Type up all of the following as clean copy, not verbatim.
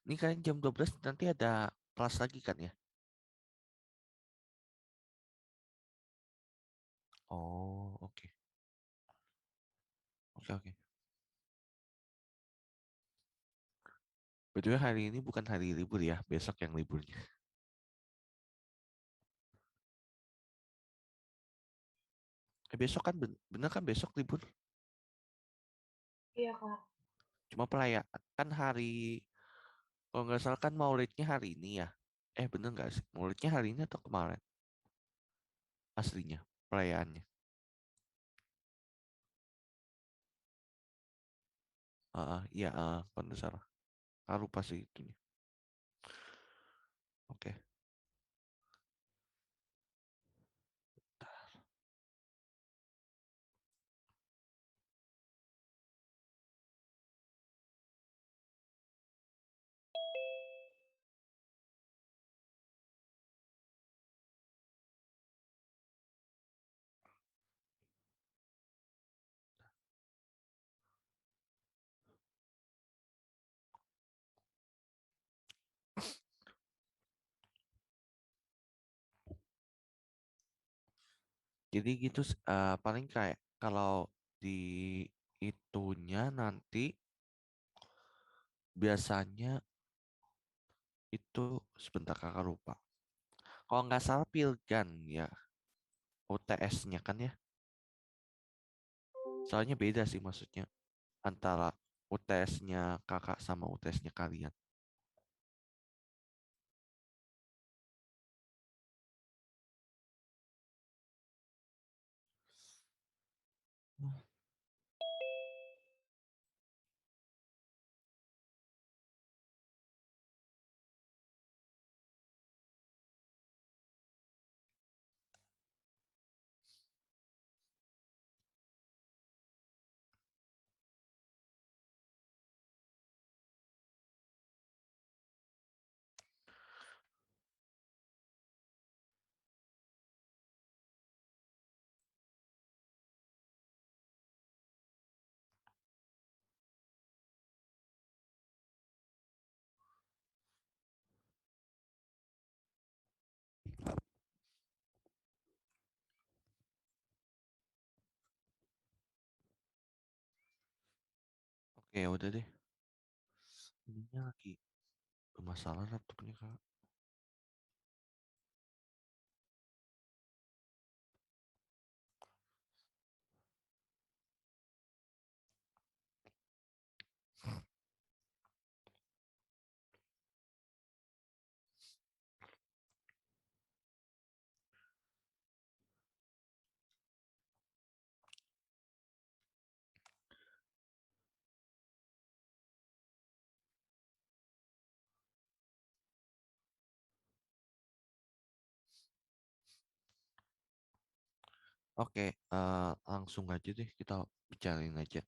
Ini kan jam 12 nanti ada kelas lagi kan ya? Oh, oke. Oke, oke. Betul hari ini bukan hari libur ya, besok yang liburnya. Besok kan bener kan besok libur. Iya, Kak. Cuma perayaan kan hari kalau nggak salah kan Maulidnya hari ini ya. Bener nggak sih? Maulidnya hari ini atau kemarin? Aslinya perayaannya. Iya, bener salah. Aku lupa sih itunya. Oke. Jadi gitu paling kayak kalau di itunya nanti biasanya itu sebentar kakak lupa. Kalau nggak salah Pilgan ya UTS-nya kan ya. Soalnya beda sih maksudnya antara UTS-nya kakak sama UTS-nya kalian. Oke, udah deh. Ininya lagi bermasalah laptopnya kak. Oke, langsung aja deh kita bicarain aja.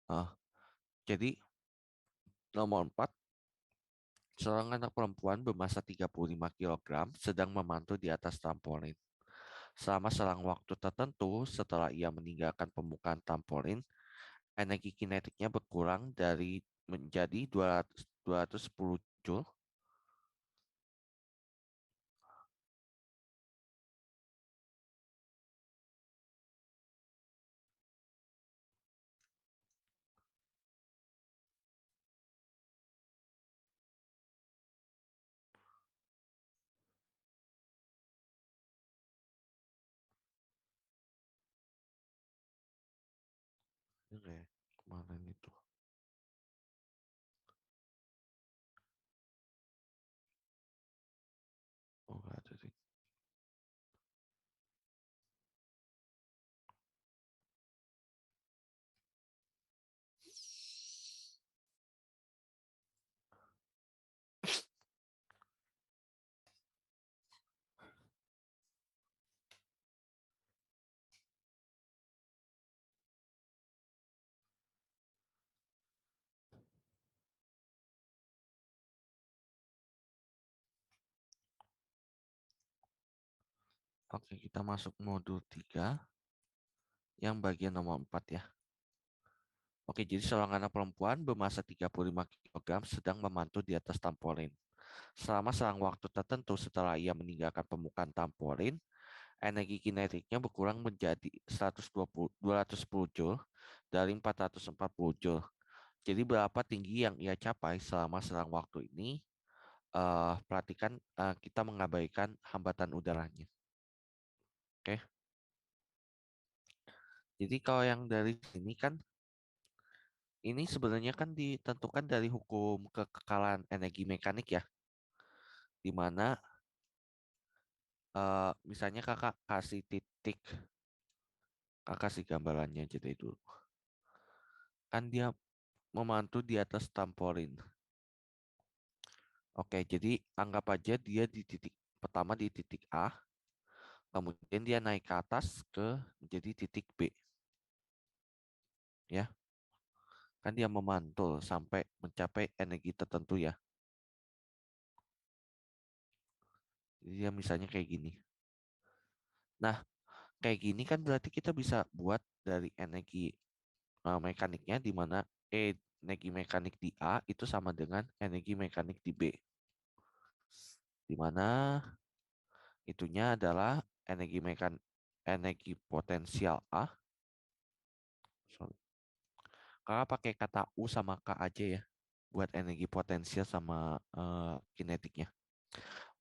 Ah, jadi nomor 4, seorang anak perempuan bermasa 35 kilogram sedang memantul di atas trampolin. Selama selang waktu tertentu setelah ia meninggalkan permukaan trampolin, energi kinetiknya berkurang dari menjadi 210 joule. Oke, kemarin itu. Oh, nggak ada sih. Oke, kita masuk modul 3 yang bagian nomor 4 ya. Oke, jadi seorang anak perempuan bermasa 35 kilogram sedang memantul di atas trampolin. Selama selang waktu tertentu setelah ia meninggalkan permukaan trampolin, energi kinetiknya berkurang menjadi 210 joule dari 440 joule. Jadi berapa tinggi yang ia capai selama selang waktu ini? Perhatikan, kita mengabaikan hambatan udaranya. Oke, jadi kalau yang dari sini kan ini sebenarnya kan ditentukan dari hukum kekekalan energi mekanik ya, di mana misalnya kakak kasih titik, kakak kasih gambarannya jadi dulu. Kan dia memantul di atas trampolin. Oke, jadi anggap aja dia di titik pertama di titik A, kemudian dia naik ke atas menjadi titik B, ya. Kan dia memantul sampai mencapai energi tertentu ya. Jadi dia misalnya kayak gini. Nah, kayak gini kan berarti kita bisa buat dari energi mekaniknya di mana energi mekanik di A itu sama dengan energi mekanik di B. Di mana itunya adalah energi potensial A. Sorry. Kakak pakai kata U sama K aja ya buat energi potensial sama kinetiknya.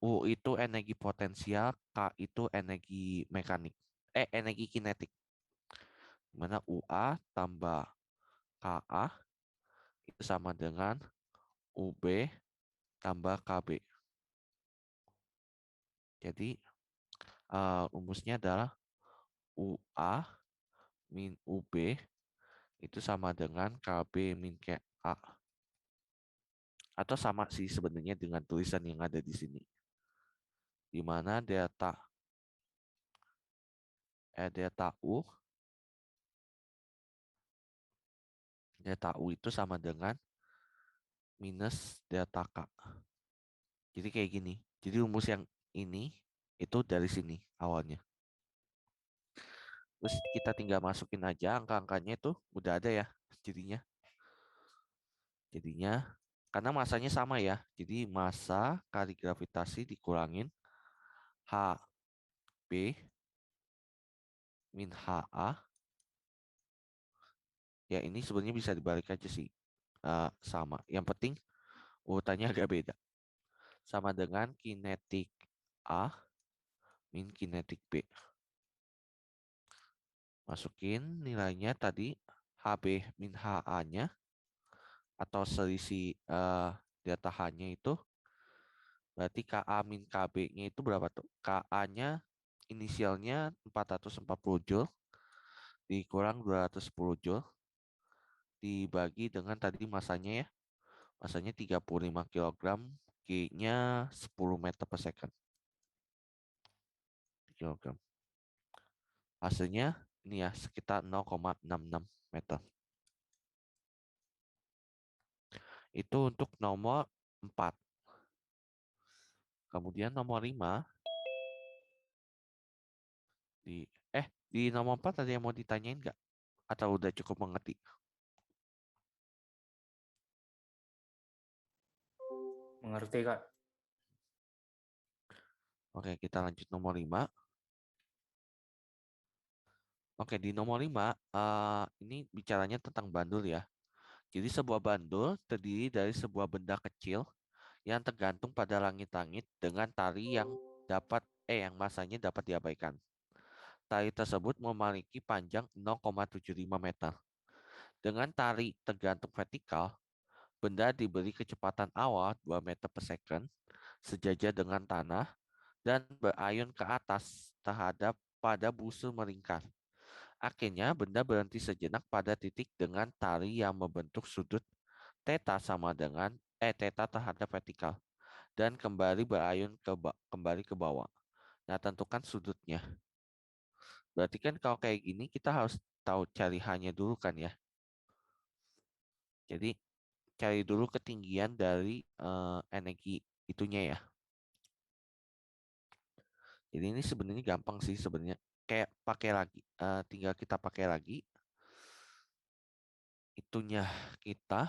U itu energi potensial, K itu energi mekanik. Energi kinetik. Mana UA tambah KA itu sama dengan UB tambah KB. Jadi rumusnya adalah UA min UB itu sama dengan KB min KA. Atau sama sih sebenarnya dengan tulisan yang ada di sini. Di mana delta U itu sama dengan minus delta K. Jadi kayak gini. Jadi rumus yang ini itu dari sini awalnya. Terus kita tinggal masukin aja angka-angkanya itu udah ada ya jadinya. Jadinya karena masanya sama ya. Jadi masa kali gravitasi dikurangin HB min HA. Ya ini sebenarnya bisa dibalik aja sih. Sama. Yang penting urutannya agak beda. Sama dengan kinetik A min kinetik B. Masukin nilainya tadi HB min HA-nya atau selisih delta H-nya itu berarti KA min KB-nya itu berapa tuh? KA-nya inisialnya 440 joule dikurang 210 joule dibagi dengan tadi masanya ya. Masanya 35 kilogram, G-nya 10 meter per second. Kilogram. Hasilnya ini ya sekitar 0,66 meter. Itu untuk nomor 4. Kemudian nomor 5 di di nomor 4 ada yang mau ditanyain nggak? Atau udah cukup mengerti? Mengerti, Kak? Oke, kita lanjut nomor 5. Oke, di nomor 5 ini bicaranya tentang bandul ya. Jadi sebuah bandul terdiri dari sebuah benda kecil yang tergantung pada langit-langit dengan tali yang masanya dapat diabaikan. Tali tersebut memiliki panjang 0,75 meter. Dengan tali tergantung vertikal, benda diberi kecepatan awal 2 meter per second sejajar dengan tanah dan berayun ke atas terhadap pada busur melingkar. Akhirnya, benda berhenti sejenak pada titik dengan tali yang membentuk sudut theta sama dengan theta terhadap vertikal dan kembali berayun kembali ke bawah. Nah, tentukan sudutnya. Berarti kan kalau kayak gini kita harus tahu cari hanya dulu kan ya. Jadi cari dulu ketinggian dari energi itunya ya. Jadi ini sebenarnya gampang sih sebenarnya. Kayak pakai lagi, tinggal kita pakai lagi. itunya kita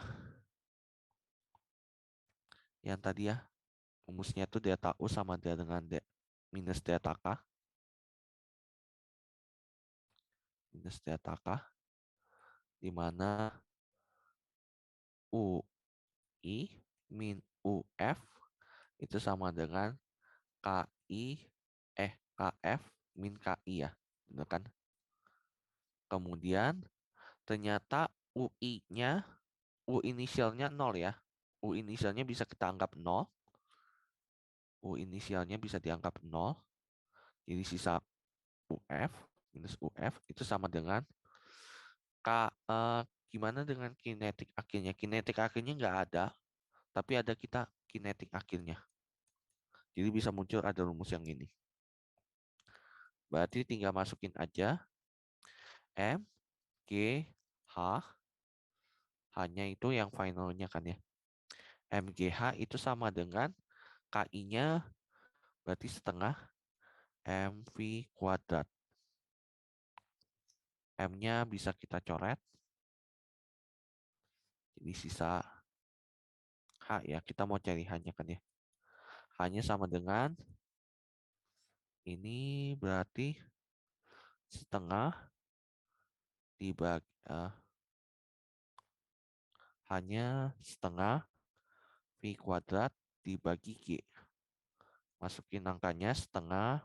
yang tadi ya, rumusnya itu delta U sama dengan minus delta K, minus delta K, di mana UI min UF itu sama dengan KI, KF min KI ya. Benar kan? Kemudian ternyata UI-nya, U inisialnya 0 ya. U inisialnya bisa kita anggap 0. U inisialnya bisa dianggap 0. Jadi sisa UF minus UF itu sama dengan K. eh, Gimana dengan kinetik akhirnya? Kinetik akhirnya nggak ada, tapi ada kita kinetik akhirnya. Jadi bisa muncul ada rumus yang ini. Berarti tinggal masukin aja M, G, H. Hanya itu yang finalnya kan ya. MGH itu sama dengan KI-nya berarti setengah MV kuadrat. M-nya bisa kita coret. Jadi sisa H ya. Kita mau cari H-nya kan ya. H-nya sama dengan ini berarti setengah dibagi hanya setengah V kuadrat dibagi G. Masukin angkanya setengah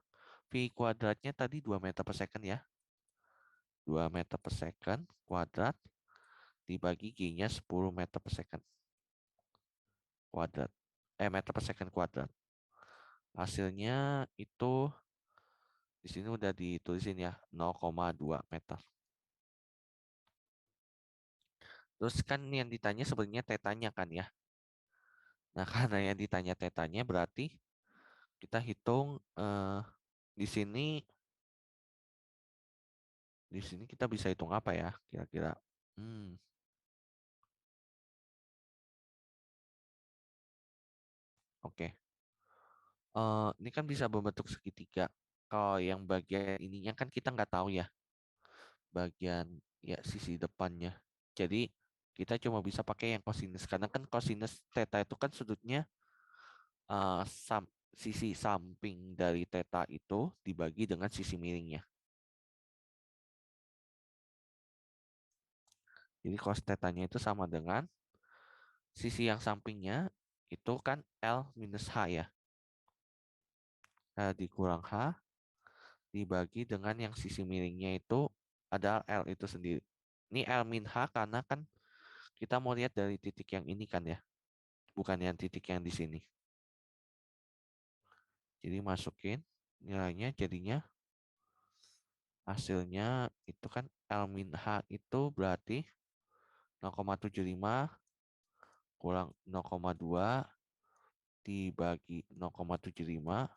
V kuadratnya tadi 2 meter per second ya. 2 meter per second kuadrat dibagi G-nya 10 meter per second kuadrat. Meter per second kuadrat. Hasilnya itu di sini udah ditulisin ya 0,2 meter. Terus kan yang ditanya sebenarnya tetanya kan ya. Nah, karena yang ditanya tetanya berarti kita hitung di sini kita bisa hitung apa ya kira-kira. Hmm, oke. Ini kan bisa berbentuk segitiga. Kalau yang bagian ininya kan kita nggak tahu ya bagian ya sisi depannya. Jadi kita cuma bisa pakai yang kosinus karena kan kosinus theta itu kan sudutnya eh, sam- sisi samping dari theta itu dibagi dengan sisi miringnya. Jadi cos tetanya itu sama dengan sisi yang sampingnya itu kan L minus H ya. Dikurang H dibagi dengan yang sisi miringnya itu adalah L itu sendiri. Ini L min H karena kan kita mau lihat dari titik yang ini kan ya. Bukan yang titik yang di sini. Jadi masukin nilainya jadinya hasilnya itu kan L min H itu berarti 0,75 kurang 0,2 dibagi 0,75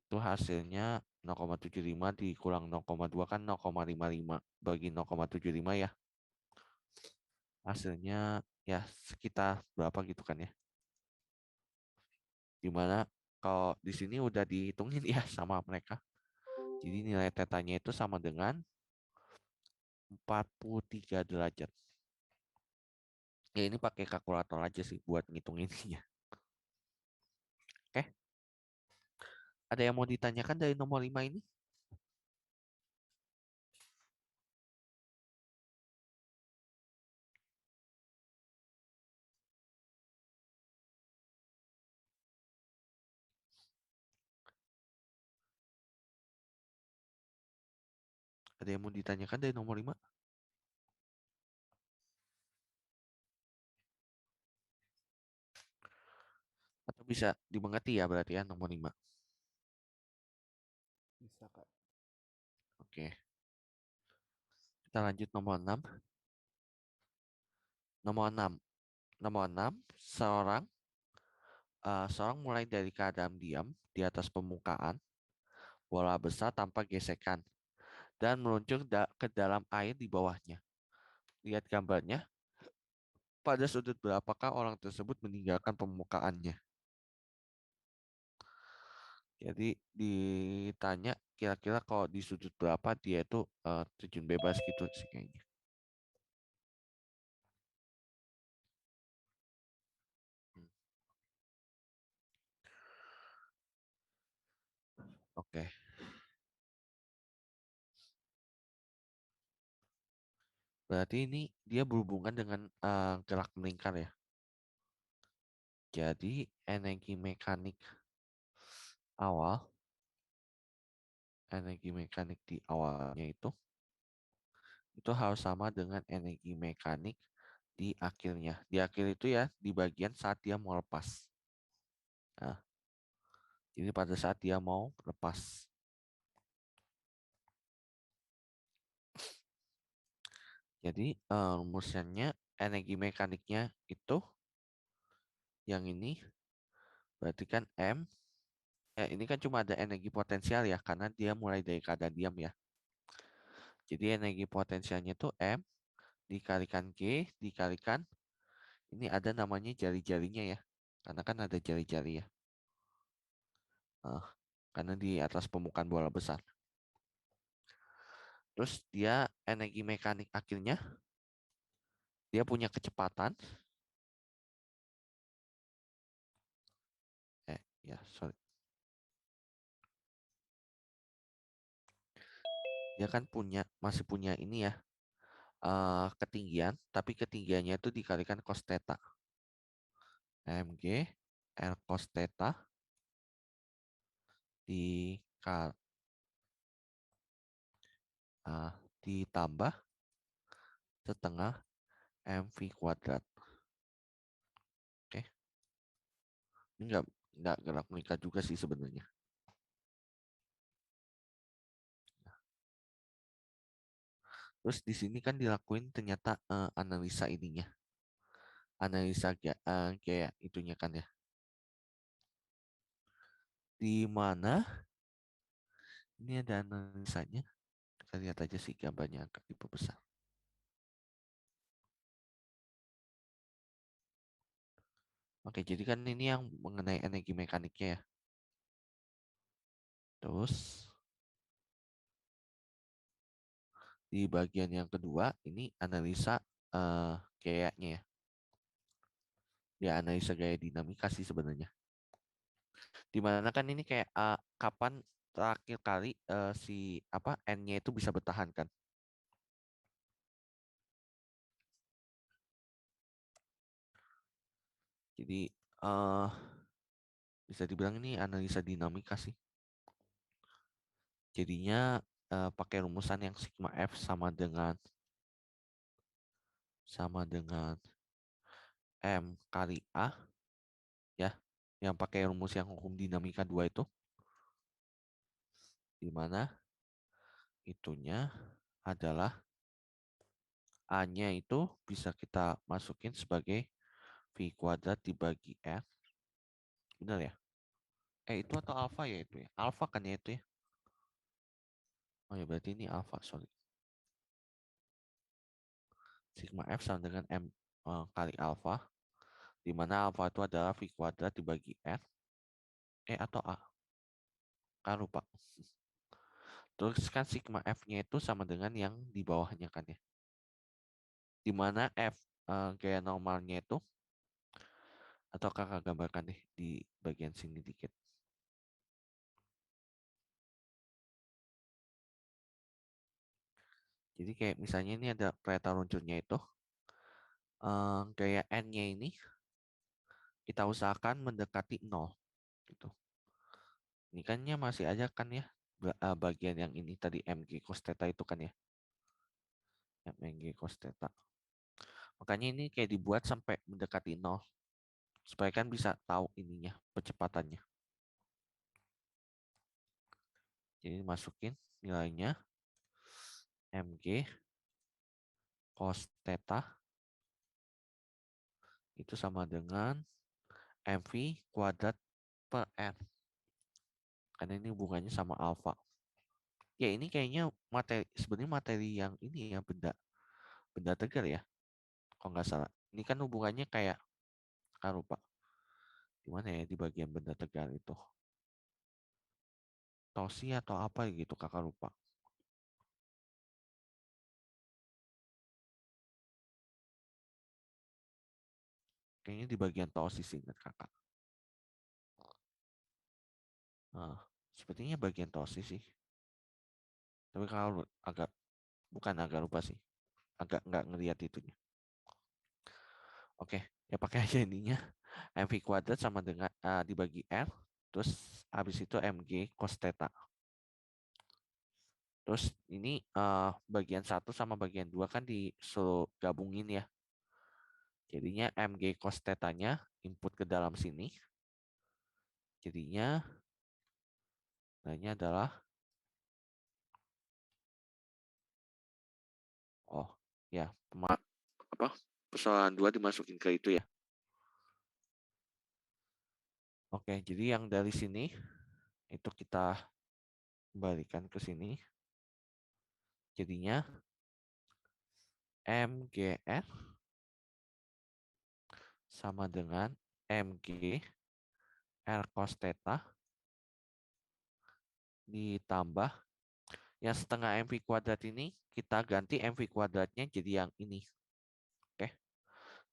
itu hasilnya 0,75 dikurang 0,2 kan 0,55 bagi 0,75 ya. Hasilnya ya sekitar berapa gitu kan ya. Dimana kalau di sini udah dihitungin ya sama mereka. Jadi nilai tetanya itu sama dengan 43 derajat. Ya ini pakai kalkulator aja sih buat ngitung ininya. Oke, ada yang mau ditanyakan dari nomor 5 ini? Ada yang mau ditanyakan dari nomor 5? Atau bisa dimengerti ya berarti ya nomor 5. Bisa, Kak. Oke, kita lanjut nomor 6. Nomor 6. Nomor 6, seorang mulai dari keadaan diam di atas permukaan bola besar tanpa gesekan dan meluncur ke dalam air di bawahnya. Lihat gambarnya, pada sudut berapakah orang tersebut meninggalkan permukaannya? Jadi ditanya kira-kira kalau di sudut berapa dia itu terjun bebas gitu sih kayaknya. Oke, berarti ini dia berhubungan dengan gerak melingkar ya. Jadi energi mekanik awal, energi mekanik di awalnya itu harus sama dengan energi mekanik di akhirnya. Di akhir itu ya, di bagian saat dia mau lepas. Nah, ini pada saat dia mau lepas. Jadi rumusannya energi mekaniknya itu yang ini berarti kan M. Ini kan cuma ada energi potensial ya, karena dia mulai dari keadaan diam ya. Jadi energi potensialnya itu M dikalikan G dikalikan ini ada namanya jari-jarinya ya. Karena kan ada jari-jari ya. Eh, karena di atas permukaan bola besar. Terus dia energi mekanik akhirnya dia punya kecepatan. Ya sorry. Dia kan masih punya ini ya ketinggian, tapi ketinggiannya itu dikalikan cos theta. Mg L cos theta di ditambah setengah mv kuadrat. Oke, ini nggak gerak mengikat juga sih sebenarnya. Terus di sini kan dilakuin ternyata analisa ininya, analisa kayak itunya kan ya, di mana ini ada analisanya. Kita lihat aja sih gambarnya agak diperbesar. Oke, jadi kan ini yang mengenai energi mekaniknya ya. Terus di bagian yang kedua ini analisa gayanya ya. Ya analisa gaya dinamika sih sebenarnya. Dimana kan ini kayak kapan terakhir kali si apa N-nya itu bisa bertahan kan. Jadi eh bisa dibilang ini analisa dinamika sih. Jadinya pakai rumusan yang sigma F sama dengan M kali A ya. Yang pakai rumus yang hukum dinamika 2 itu, di mana itunya adalah A-nya itu bisa kita masukin sebagai V kuadrat dibagi F. Benar ya? Itu atau alfa ya itu ya? Alfa kan ya itu ya? Oh ya berarti ini alfa, sorry. Sigma F sama dengan M kali alfa. Di mana alfa itu adalah V kuadrat dibagi F. Atau A. Kan lupa. Terus kan sigma F-nya itu sama dengan yang di bawahnya kan ya. Di mana F gaya normalnya itu, atau kakak gambarkan deh di bagian sini dikit. Jadi kayak misalnya ini ada kereta luncurnya itu, gaya N-nya ini kita usahakan mendekati 0 gitu. Ini kannya masih aja kan ya bagian yang ini tadi mg cos theta itu kan ya. Mg cos theta. Makanya ini kayak dibuat sampai mendekati 0 supaya kan bisa tahu ininya percepatannya. Jadi masukin nilainya mg cos theta itu sama dengan mv kuadrat per r. Karena ini hubungannya sama alfa. Ya ini kayaknya sebenarnya materi yang ini ya benda benda tegar ya. Kalau nggak salah. Ini kan hubungannya kayak kan lupa. Gimana ya di bagian benda tegar itu. Tosi atau apa gitu kakak lupa. Kayaknya di bagian tosi sih ingat kakak. Nah, Sepertinya bagian torsi sih. Tapi kalau bukan agak lupa sih. Agak nggak ngeliat itunya. Oke, ya pakai aja ininya. MV kuadrat sama dengan dibagi R. Terus habis itu MG cos theta. Terus ini bagian satu sama bagian dua kan disuruh gabungin ya. Jadinya MG cos theta-nya input ke dalam sini. Jadinya nilainya adalah oh ya apa persoalan dua dimasukin ke itu ya. Oke, jadi yang dari sini itu kita kembalikan ke sini. Jadinya MGR sama dengan MG R cos theta ditambah yang setengah MV kuadrat ini kita ganti MV kuadratnya jadi yang ini. Oke,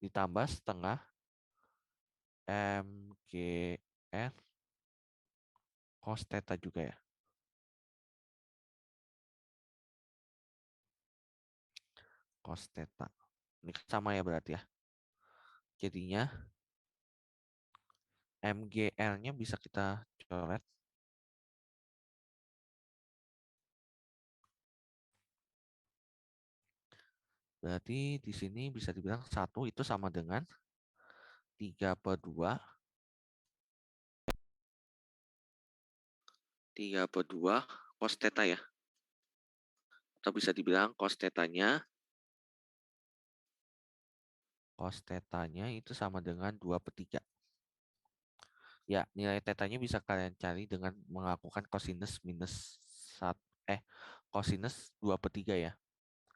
ditambah setengah MGR cos theta juga ya. Cos theta. Ini sama ya berarti ya. Jadinya MGR-nya bisa kita coret. Berarti di sini bisa dibilang satu itu sama dengan 3/2 cos theta ya. Atau bisa dibilang cos tetanya itu sama dengan 2/3. Ya, nilai tetanya bisa kalian cari dengan melakukan cosinus minus 1, cosinus 2/3 ya.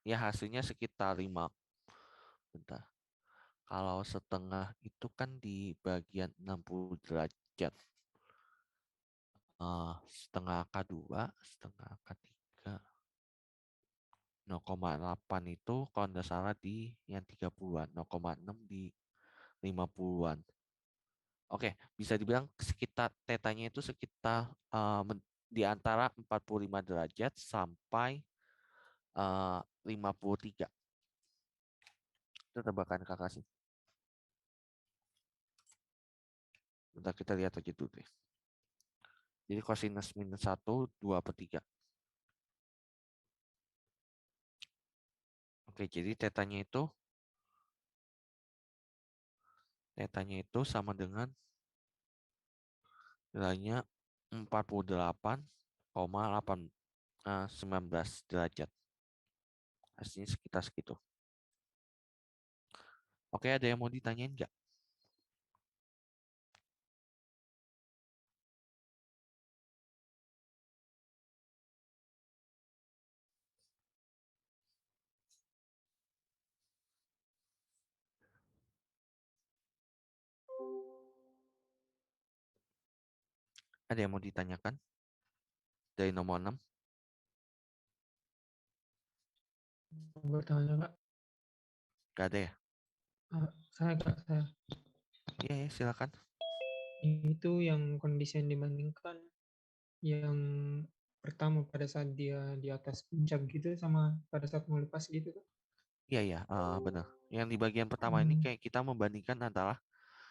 Ya, hasilnya sekitar 5. Bentar. Kalau setengah itu kan di bagian 60 derajat. Setengah K2, setengah K3. 0,8 itu kalau nggak salah di yang 30-an. 0,6 di 50-an. Oke, bisa dibilang sekitar tetanya itu sekitar di antara 45 derajat sampai 53. Itu tebakan kakak sih. Bentar kita lihat aja dulu deh. Jadi cosinus minus 1, 2/3. Oke, jadi tetanya itu sama dengan nilainya 48,19 derajat. Hasilnya sekitar segitu. Oke, ada yang mau ditanyain nggak? Ada yang mau ditanyakan dari nomor 6? Bertanya Kak, Gak ada ya? saya Iya, ya, silakan. itu yang kondisi yang dibandingkan yang pertama pada saat dia di atas puncak gitu sama pada saat mau lepas gitu Kak. Iya, ya, benar. Yang di bagian pertama ini Hmm, kayak kita membandingkan antara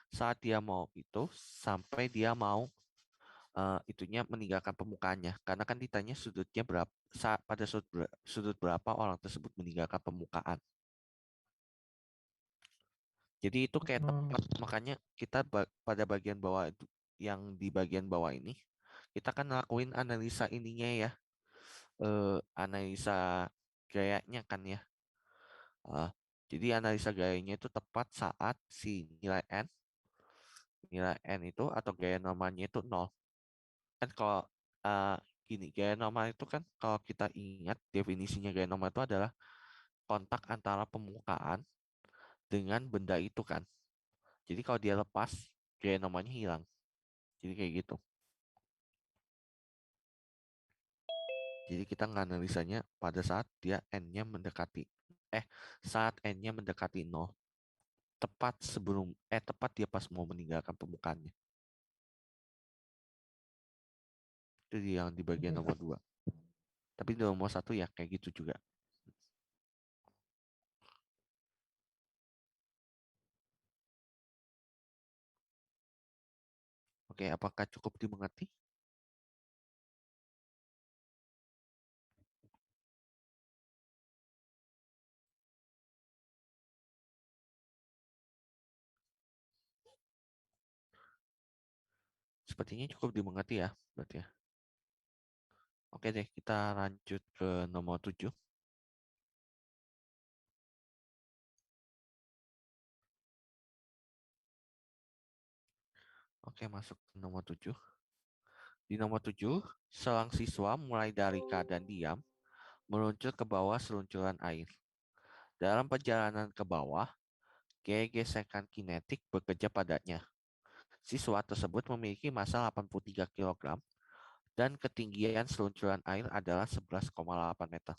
saat dia mau itu sampai dia mau itunya meninggalkan permukaannya. Karena kan ditanya sudutnya berapa, pada sudut berapa orang tersebut meninggalkan permukaan. Jadi itu kayak oh, tepat, makanya kita pada bagian bawah itu, yang di bagian bawah ini, kita kan ngelakuin analisa ininya ya, analisa gayanya kan ya. Eh, jadi analisa gayanya itu tepat saat si nilai n itu atau gaya normalnya itu 0. Kan kalau eh, gini, gaya normal itu kan kalau kita ingat definisinya gaya normal itu adalah kontak antara permukaan dengan benda itu kan. Jadi kalau dia lepas, gaya normalnya hilang. Jadi kayak gitu. Jadi kita nganalisanya pada saat dia n-nya mendekati saat n-nya mendekati 0. Tepat dia pas mau meninggalkan permukaannya. Itu yang di bagian nomor 2. Tapi di nomor 1 ya kayak gitu juga. Oke, apakah cukup dimengerti? Sepertinya cukup dimengerti ya, berarti ya. Oke deh, kita lanjut ke nomor 7. Oke, masuk ke nomor 7. Di nomor 7, seorang siswa mulai dari keadaan diam meluncur ke bawah seluncuran air. Dalam perjalanan ke bawah, gaya gesekan kinetik bekerja padanya. Siswa tersebut memiliki massa 83 kg dan ketinggian seluncuran air adalah 11,8 meter.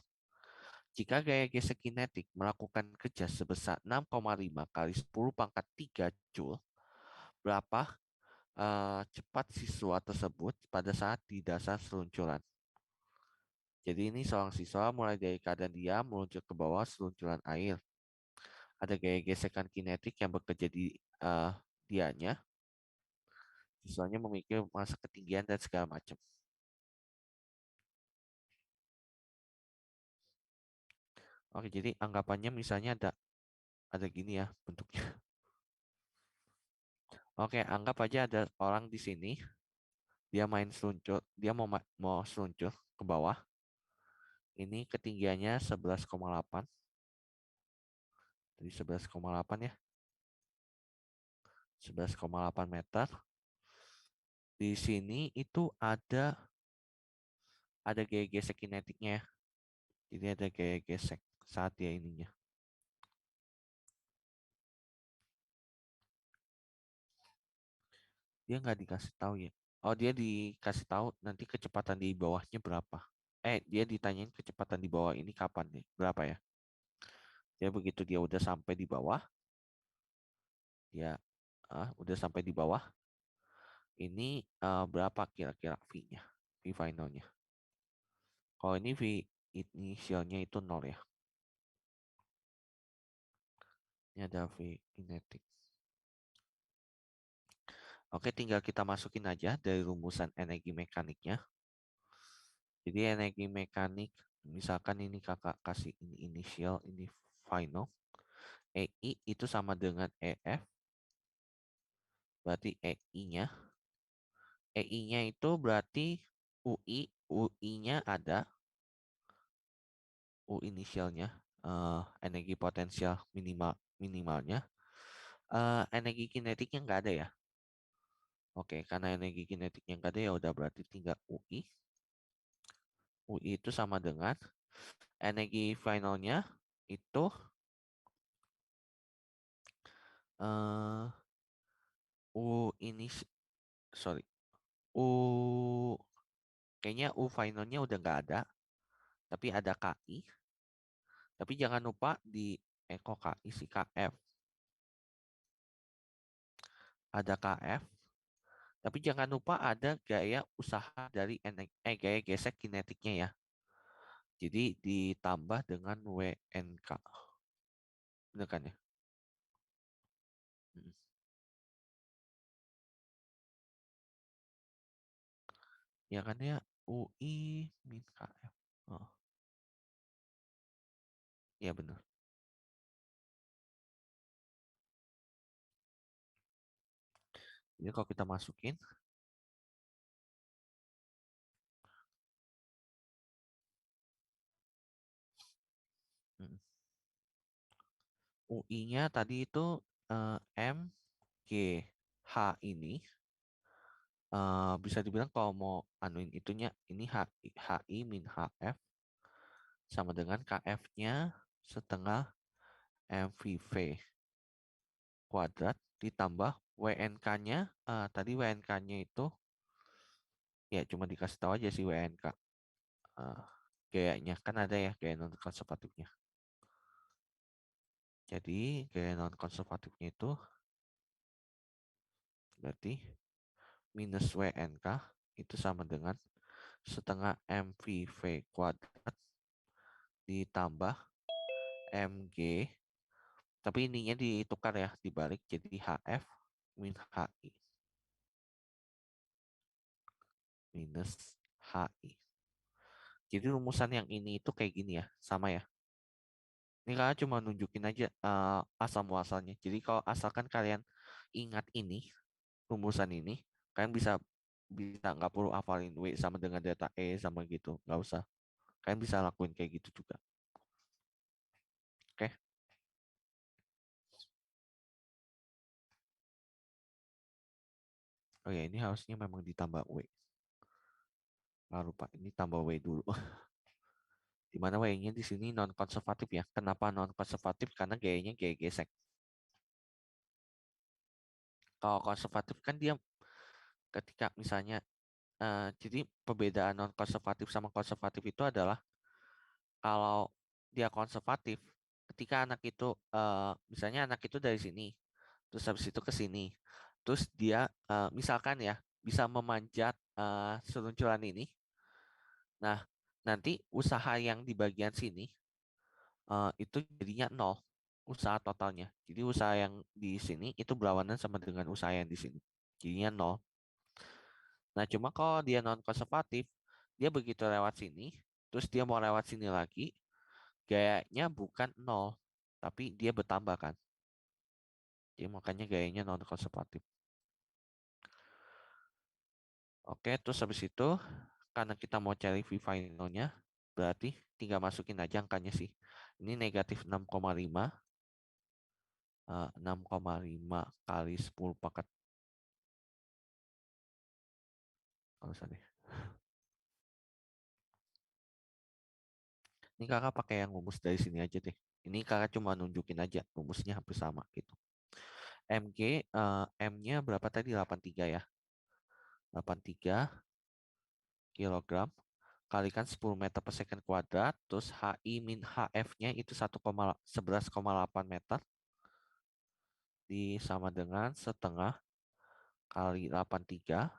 Jika gaya gesek kinetik melakukan kerja sebesar 6,5 kali 10 pangkat 3 Joule, berapa cepat siswa tersebut pada saat di dasar seluncuran? Jadi ini seorang siswa mulai dari keadaan diam meluncur ke bawah seluncuran air. Ada gaya gesekan kinetik yang bekerja di dianya. Siswanya memiliki massa ketinggian dan segala macam. Oke, jadi anggapannya misalnya ada gini ya bentuknya. Oke, anggap aja ada orang di sini, dia main seluncur, dia mau seluncur ke bawah. Ini ketinggiannya 11,8. Jadi 11,8 ya. 11,8 meter. Di sini itu ada gaya gesek kinetiknya ya. Jadi ada gaya gesek saat dia ininya. Dia nggak dikasih tahu ya. Oh, dia dikasih tahu nanti kecepatan di bawahnya berapa. Dia ditanyain kecepatan di bawah ini kapan nih? Berapa ya? Jadi begitu dia udah sampai di bawah, dia udah sampai di bawah, ini berapa kira-kira V-nya? V finalnya. Kalau ini V inisialnya itu 0 ya. Ini ada V kinetik. Oke, tinggal kita masukin aja dari rumusan energi mekaniknya. Jadi energi mekanik, misalkan ini kakak kasih ini initial, ini final. EI itu sama dengan EF, berarti EI-nya. EI-nya itu berarti UI-nya ada, U inisialnya, energi potensial minimalnya. Energi kinetiknya nggak ada ya. Oke, karena energi kinetiknya nggak ada ya udah berarti tinggal UI. UI itu sama dengan energi finalnya itu U ini sorry U kayaknya U finalnya udah nggak ada tapi ada KI tapi jangan lupa di Eko KI si KF ada KF tapi jangan lupa ada gaya usaha dari gaya gesek kinetiknya ya jadi ditambah dengan WNK bener kan ya. Mm. Ya kan ya UI min KF oh ya benar. Jadi kalau kita masukin UI-nya tadi itu M G H ini bisa dibilang kalau mau anuin itunya ini HI min HF sama dengan KF-nya setengah MVV kuadrat ditambah WNK-nya tadi WNK-nya itu ya cuma dikasih tahu aja sih WNK gayanya kan ada ya gaya non konservatifnya. Jadi gaya non konservatifnya itu berarti minus WNK itu sama dengan setengah MVV kuadrat ditambah MG, tapi ininya ditukar ya, dibalik jadi HF min HI minus HI. Jadi rumusan yang ini itu kayak gini ya, sama ya. Ini kalian cuma nunjukin aja asal muasalnya. Jadi kalau asalkan kalian ingat ini, rumusan ini, kalian bisa bisa nggak perlu hafalin W sama dengan delta E sama gitu, nggak usah. Kalian bisa lakuin kayak gitu juga. Oke. Oh ya, ini harusnya memang ditambah W. Nggak lupa, ini tambah W dulu. Di mana W-nya di sini non konservatif ya. Kenapa non konservatif? Karena gayanya gaya gesek. Kalau konservatif kan dia ketika misalnya jadi perbedaan non konservatif sama konservatif itu adalah kalau dia konservatif, ketika anak itu misalnya anak itu dari sini, terus habis itu ke sini, terus dia misalkan ya bisa memanjat seluncuran ini. Nah, nanti usaha yang di bagian sini itu jadinya nol usaha totalnya. Jadi usaha yang di sini itu berlawanan sama dengan usaha yang di sini. Jadinya nol. Nah, cuma kalau dia non konservatif, dia begitu lewat sini, terus dia mau lewat sini lagi, gayanya bukan nol, tapi dia bertambah kan. Jadi makanya gayanya non konservatif. Oke, terus habis itu karena kita mau cari V finalnya, berarti tinggal masukin aja angkanya sih. Ini negatif 6,5 6,5 kali 10 pangkat. Kalau deh. Ini kakak pakai yang rumus dari sini aja deh. Ini kakak cuma nunjukin aja rumusnya hampir sama gitu. MG M-nya berapa tadi? 83 ya. 83 kilogram kalikan 10 meter per second kuadrat, terus HI min HF-nya itu 11,8 meter sama dengan setengah kali 83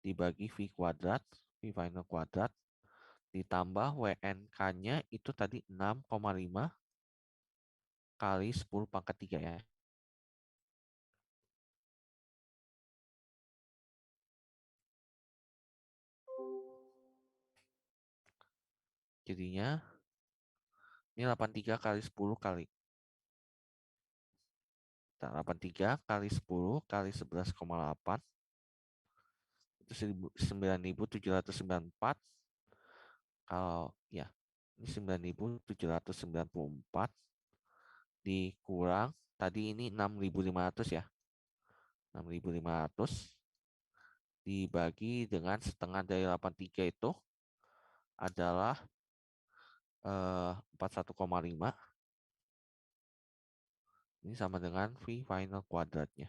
dibagi V kuadrat, V final kuadrat, ditambah WNK-nya itu tadi 6,5 kali 10 pangkat 3 ya. Jadinya ini 83 kali 10 kali 83 kali 10 kali 11,8 itu 9.794. Kalau ya ini 9.794 dikurang tadi ini 6.500 ya. 6.500 dibagi dengan setengah dari 83 itu adalah 41,5. Ini sama dengan V final kuadratnya.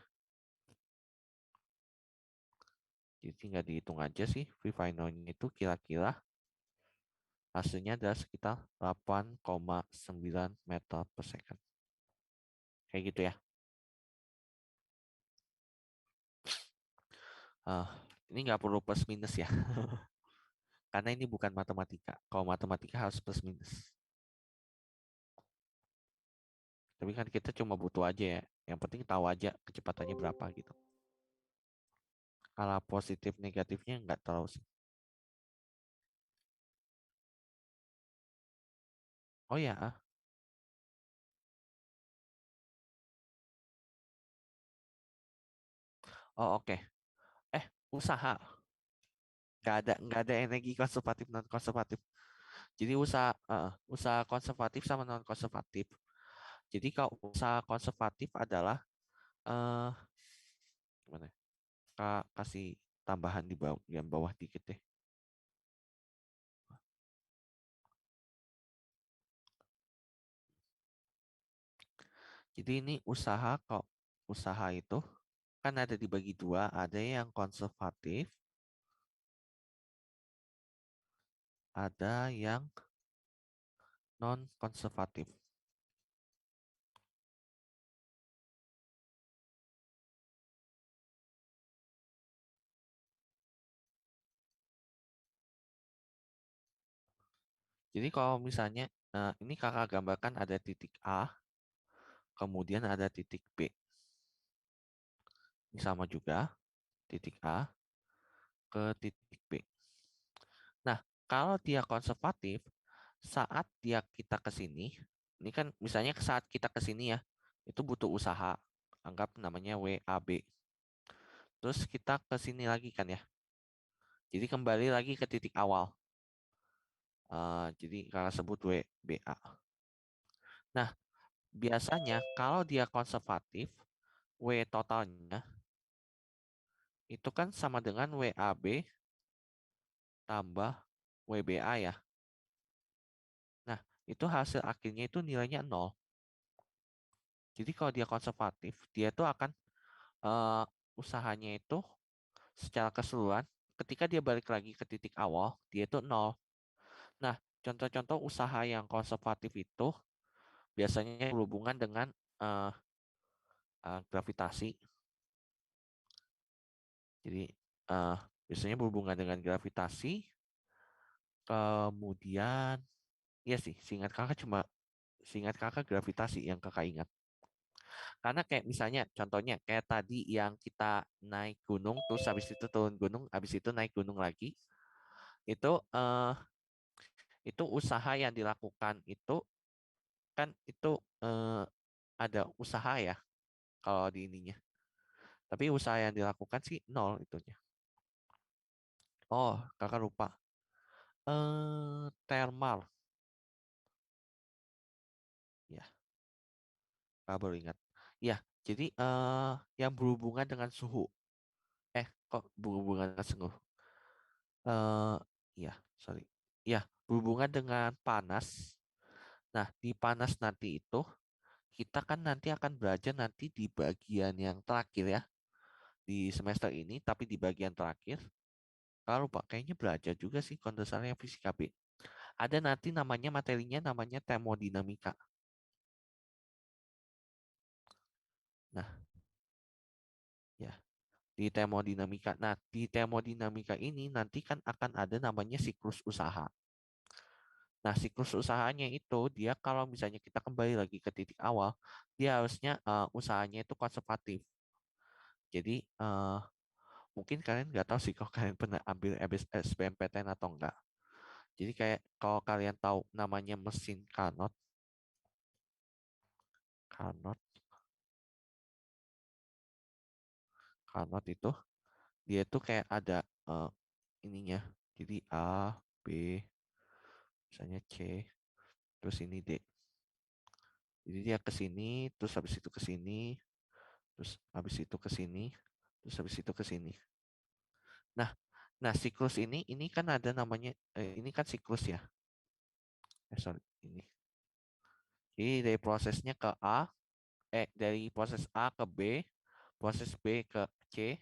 Jadi tinggal dihitung aja sih V finalnya itu kira-kira hasilnya adalah sekitar 8,9 meter per second. Kayak gitu ya. Uh, ini nggak perlu plus minus ya. Karena ini bukan matematika. Kalau matematika harus plus minus. Tapi kan kita cuma butuh aja ya. Yang penting tahu aja kecepatannya berapa gitu. Kalau positif negatifnya nggak tahu sih. Oh ya, oh oke. Usaha. Nggak ada energi konservatif non konservatif. Jadi usaha konservatif sama non konservatif. Jadi kalau usaha konservatif adalah eh gimana? Ya? Kak kasih tambahan di bawah yang bawah dikit deh. Jadi ini usaha kok. Usaha itu kan ada dibagi dua, ada yang konservatif, ada yang non konservatif. Jadi kalau misalnya ini kakak gambarkan ada titik A, kemudian ada titik B. Ini sama juga, titik A ke titik B. Nah, kalau dia konservatif, saat kita ke sini, ini kan misalnya saat kita ke sini ya, itu butuh usaha. Anggap namanya WAB. Terus kita ke sini lagi kan ya. Jadi kembali lagi ke titik awal. Jadi kakak sebut WBA. Nah, biasanya kalau dia konservatif, W totalnya itu kan sama dengan WAB tambah WBA ya. Nah, itu hasil akhirnya itu nilainya 0. Jadi kalau dia konservatif, dia itu akan eh, usahanya itu secara keseluruhan ketika dia balik lagi ke titik awal, dia itu 0. Nah, contoh-contoh usaha yang konservatif itu biasanya berhubungan dengan eh, gravitasi. Jadi biasanya berhubungan dengan gravitasi. Kemudian, ya sih, seingat kakak gravitasi yang kakak ingat. Karena kayak misalnya, contohnya kayak tadi yang kita naik gunung, terus habis itu turun gunung, habis itu naik gunung lagi, itu itu usaha yang dilakukan itu kan itu ada usaha ya kalau di ininya. Tapi usaha yang dilakukan sih nol itunya. Oh, kakak lupa. Thermal. Ya, kakak baru ingat. Ya, jadi yang berhubungan dengan suhu. Kok berhubungan dengan suhu? Ya, sorry. Ya, berhubungan dengan panas. Nah, di panas nanti itu kita kan nanti akan belajar nanti di bagian yang terakhir ya di semester ini, tapi di bagian terakhir. Kalau lupa, kayaknya belajar juga sih kondesannya fisika B. Ada nanti namanya materinya namanya termodinamika. Nah, ya, di termodinamika. Nah, di termodinamika ini nanti kan akan ada namanya siklus usaha. Nah, siklus usahanya itu dia kalau misalnya kita kembali lagi ke titik awal, dia harusnya usahanya itu konservatif. Jadi mungkin kalian nggak tahu sih kalau kalian pernah ambil SBMPTN atau enggak. Jadi kayak kalau kalian tahu namanya mesin Carnot, Carnot, Carnot itu dia itu kayak ada ininya. Jadi A, B, misalnya C, terus ini D. Jadi dia ke sini, terus habis itu ke sini, terus habis itu ke sini, terus habis itu ke sini. Nah, nah siklus ini kan ada namanya ini kan siklus ya. Sorry, ini. Jadi dari prosesnya ke A, dari proses A ke B, proses B ke C,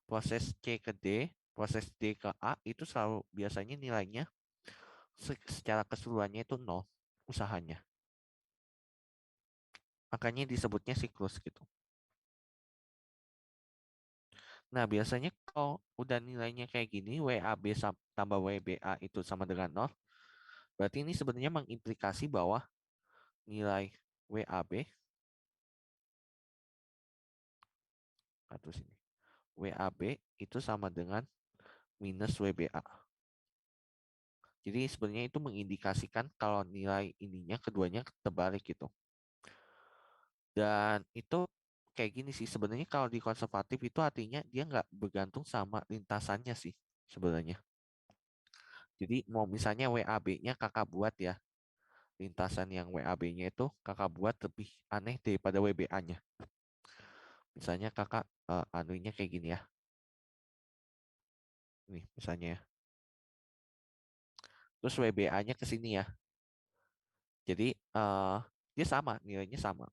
proses C ke D, proses D ke A itu selalu biasanya nilainya secara keseluruhannya itu nol usahanya. Makanya disebutnya siklus gitu. Nah, biasanya kalau udah nilainya kayak gini, WAB tambah WBA itu sama dengan nol, berarti ini sebenarnya mengimplikasi bahwa nilai WAB atau sini WAB itu sama dengan minus WBA. Jadi sebenarnya itu mengindikasikan kalau nilai ininya keduanya terbalik gitu. Dan itu kayak gini sih sebenarnya kalau di konservatif itu artinya dia nggak bergantung sama lintasannya sih sebenarnya. Jadi mau misalnya WAB-nya kakak buat ya, lintasan yang WAB-nya itu kakak buat lebih aneh daripada WBA-nya. Misalnya kakak anunya kayak gini ya. Nih misalnya ya. Terus WBA-nya ke sini ya. Jadi dia sama, nilainya sama.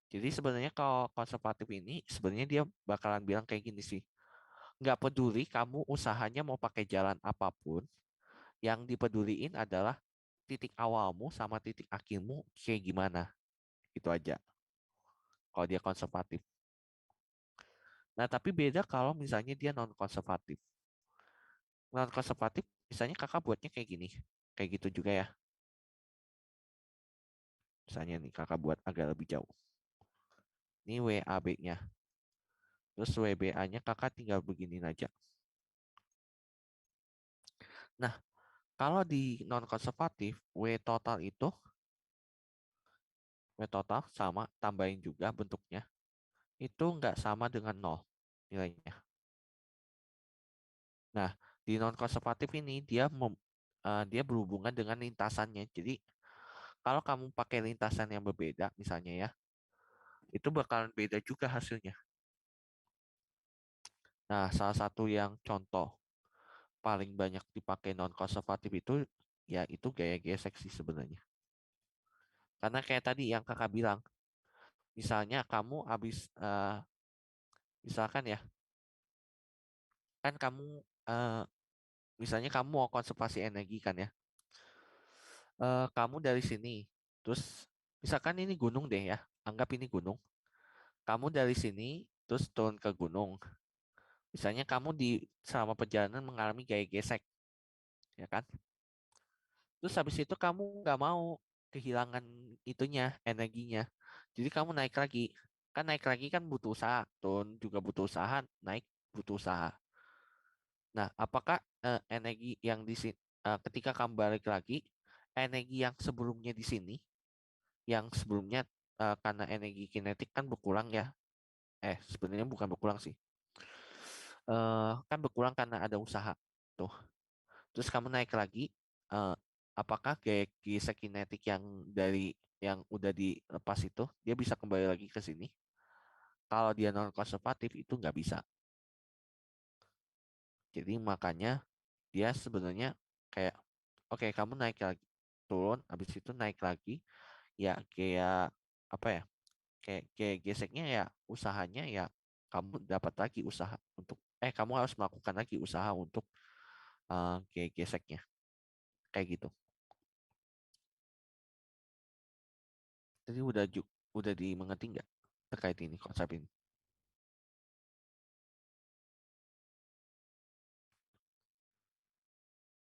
Jadi sebenarnya kalau konservatif ini sebenarnya dia bakalan bilang kayak gini sih. Nggak peduli kamu usahanya mau pakai jalan apapun, yang dipeduliin adalah titik awalmu sama titik akhirmu kayak gimana. Itu aja kalau dia konservatif. Nah, tapi beda kalau misalnya dia non konservatif. Non konservatif misalnya kakak buatnya kayak gini. Kayak gitu juga ya. Misalnya nih kakak buat agak lebih jauh. Ini WAB-nya. Terus WBA-nya kakak tinggal beginiin aja. Nah, kalau di non-konservatif, W total itu, W total sama, tambahin juga bentuknya. Itu nggak sama dengan nol nilainya. Nah, di non-konservatif ini dia berhubungan dengan lintasannya. Jadi, kalau kamu pakai lintasan yang berbeda, misalnya ya, itu bakalan beda juga hasilnya. Nah, salah satu yang contoh paling banyak dipakai non-konservatif itu, ya itu gaya gesek sih sebenarnya. Karena kayak tadi yang kakak bilang, misalnya kamu misalkan ya, kan eh, misalnya kamu mau konservasi energi kan ya, kamu dari sini, terus misalkan ini gunung deh ya, anggap ini gunung, kamu dari sini, terus turun ke gunung, misalnya kamu selama perjalanan mengalami gaya gesek, ya kan, terus habis itu kamu nggak mau kehilangan itunya, energinya, jadi kamu naik lagi, kan naik lagi kan butuh usaha, turun juga butuh usaha, naik butuh usaha. Nah, apakah energi yang di sini ketika kamu balik lagi, energi yang sebelumnya di sini, yang sebelumnya karena energi kinetik kan berkurang ya. Sebenarnya bukan berkurang sih. Kan berkurang karena ada usaha. Tuh. Terus kamu naik lagi, eh, apakah geser kinetik yang udah dilepas itu, dia bisa kembali lagi ke sini? Kalau dia non konservatif itu nggak bisa. Jadi makanya dia sebenarnya kayak, oke, kamu naik lagi, turun, habis itu naik lagi, ya kayak apa ya, kayak geseknya ya, usahanya ya kamu dapat lagi usaha untuk kamu harus melakukan lagi usaha untuk kayak geseknya kayak gitu. Jadi udah dimengerti nggak terkait ini konsep ini?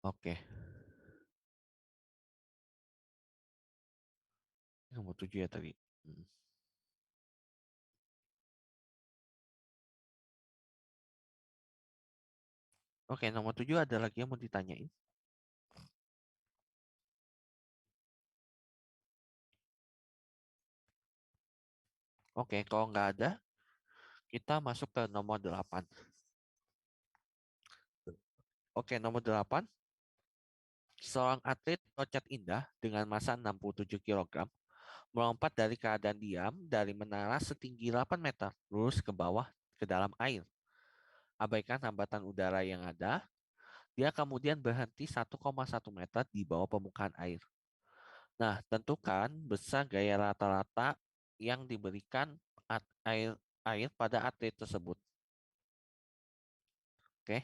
Oke, nomor 7 ya tadi. Hmm. Oke, nomor 7 ada lagi yang mau ditanyain. Oke, kalau nggak ada, kita masuk ke nomor 8. Oke, nomor 8. Seorang atlet loncat indah dengan massa 67 kg melompat dari keadaan diam dari menara setinggi 8 meter lurus ke bawah ke dalam air. Abaikan hambatan udara yang ada, dia kemudian berhenti 1,1 meter di bawah permukaan air. Nah, tentukan besar gaya rata-rata yang diberikan air air pada atlet tersebut. Oke,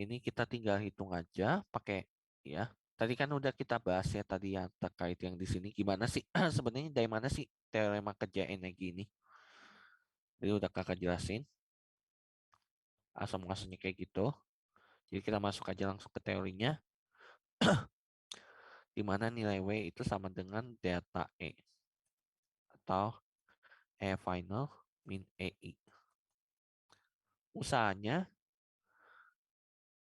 ini kita tinggal hitung aja pakai ya. Tadi kan udah kita bahas ya tadi yang terkait yang di sini gimana sih sebenarnya dari mana sih teorema kerja energi ini? Jadi udah kakak jelasin asal-muasalnya kayak gitu. Jadi kita masuk aja langsung ke teorinya di mana nilai W itu sama dengan delta E atau E final min EI. Usahanya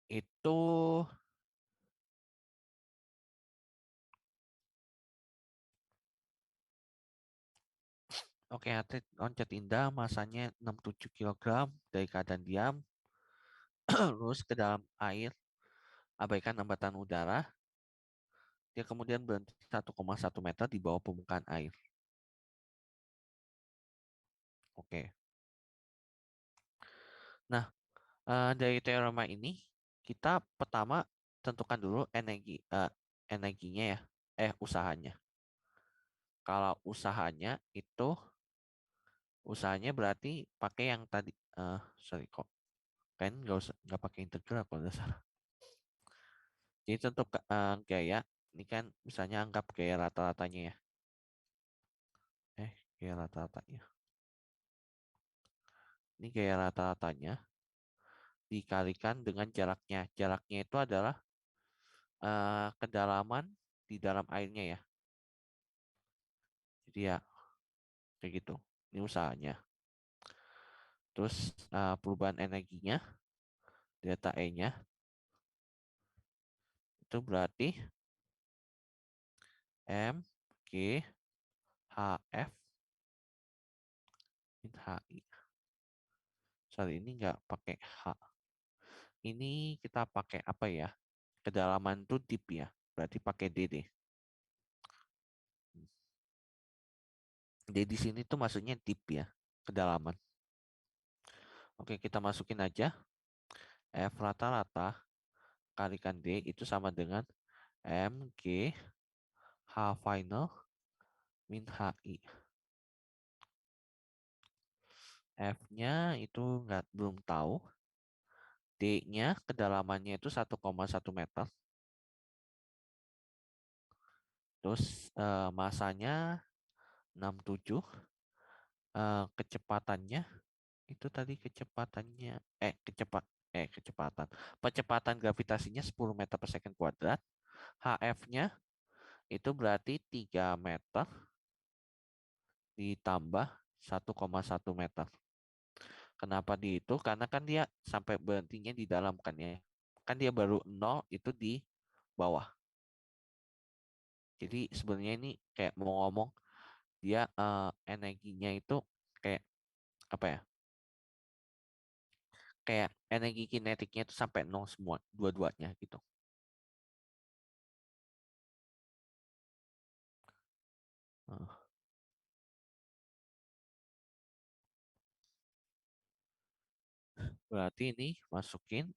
itu oke, atlet loncat indah masanya 67 kg dari keadaan diam lurus ke dalam air, abaikan hambatan udara, dia kemudian berhenti 1,1 meter di bawah permukaan air. Oke. Nah, dari teorema ini kita pertama tentukan dulu energinya ya, usahanya. Kalau usahanya berarti pakai yang tadi, sorry kok, kan nggak pakai integral kalau nggak salah. Jadi tentu gaya, ini kan misalnya anggap gaya rata-ratanya ya. Gaya rata-ratanya. Ini gaya rata-ratanya dikalikan dengan jaraknya. Jaraknya itu adalah kedalaman di dalam airnya ya. Jadi ya kayak gitu. Ini usahanya. Terus perubahan energinya, delta E-nya itu berarti M G H F min HI. Sorry, ini nggak pakai H. Ini kita pakai apa ya? Kedalaman tuh deep ya. Berarti pakai D deh. D di sini tuh maksudnya deep ya. Kedalaman. Oke, kita masukin aja. F rata-rata kalikan D itu sama dengan M G H final min HI. F-nya itu belum tahu. D-nya kedalamannya itu 1,1 meter. Terus masanya 67. Kecepatannya itu tadi kecepatan. Percepatan gravitasinya 10 meter per second kuadrat. HF-nya itu berarti 3 meter ditambah 1,1 meter. Kenapa di itu? Karena kan dia sampai berhentinya di dalam kan ya. Kan dia baru 0 itu di bawah. Jadi sebenarnya ini kayak mau ngomong dia energinya itu kayak apa ya? Kayak energi kinetiknya itu sampai 0 semua, dua-duanya gitu. Berarti ini masukin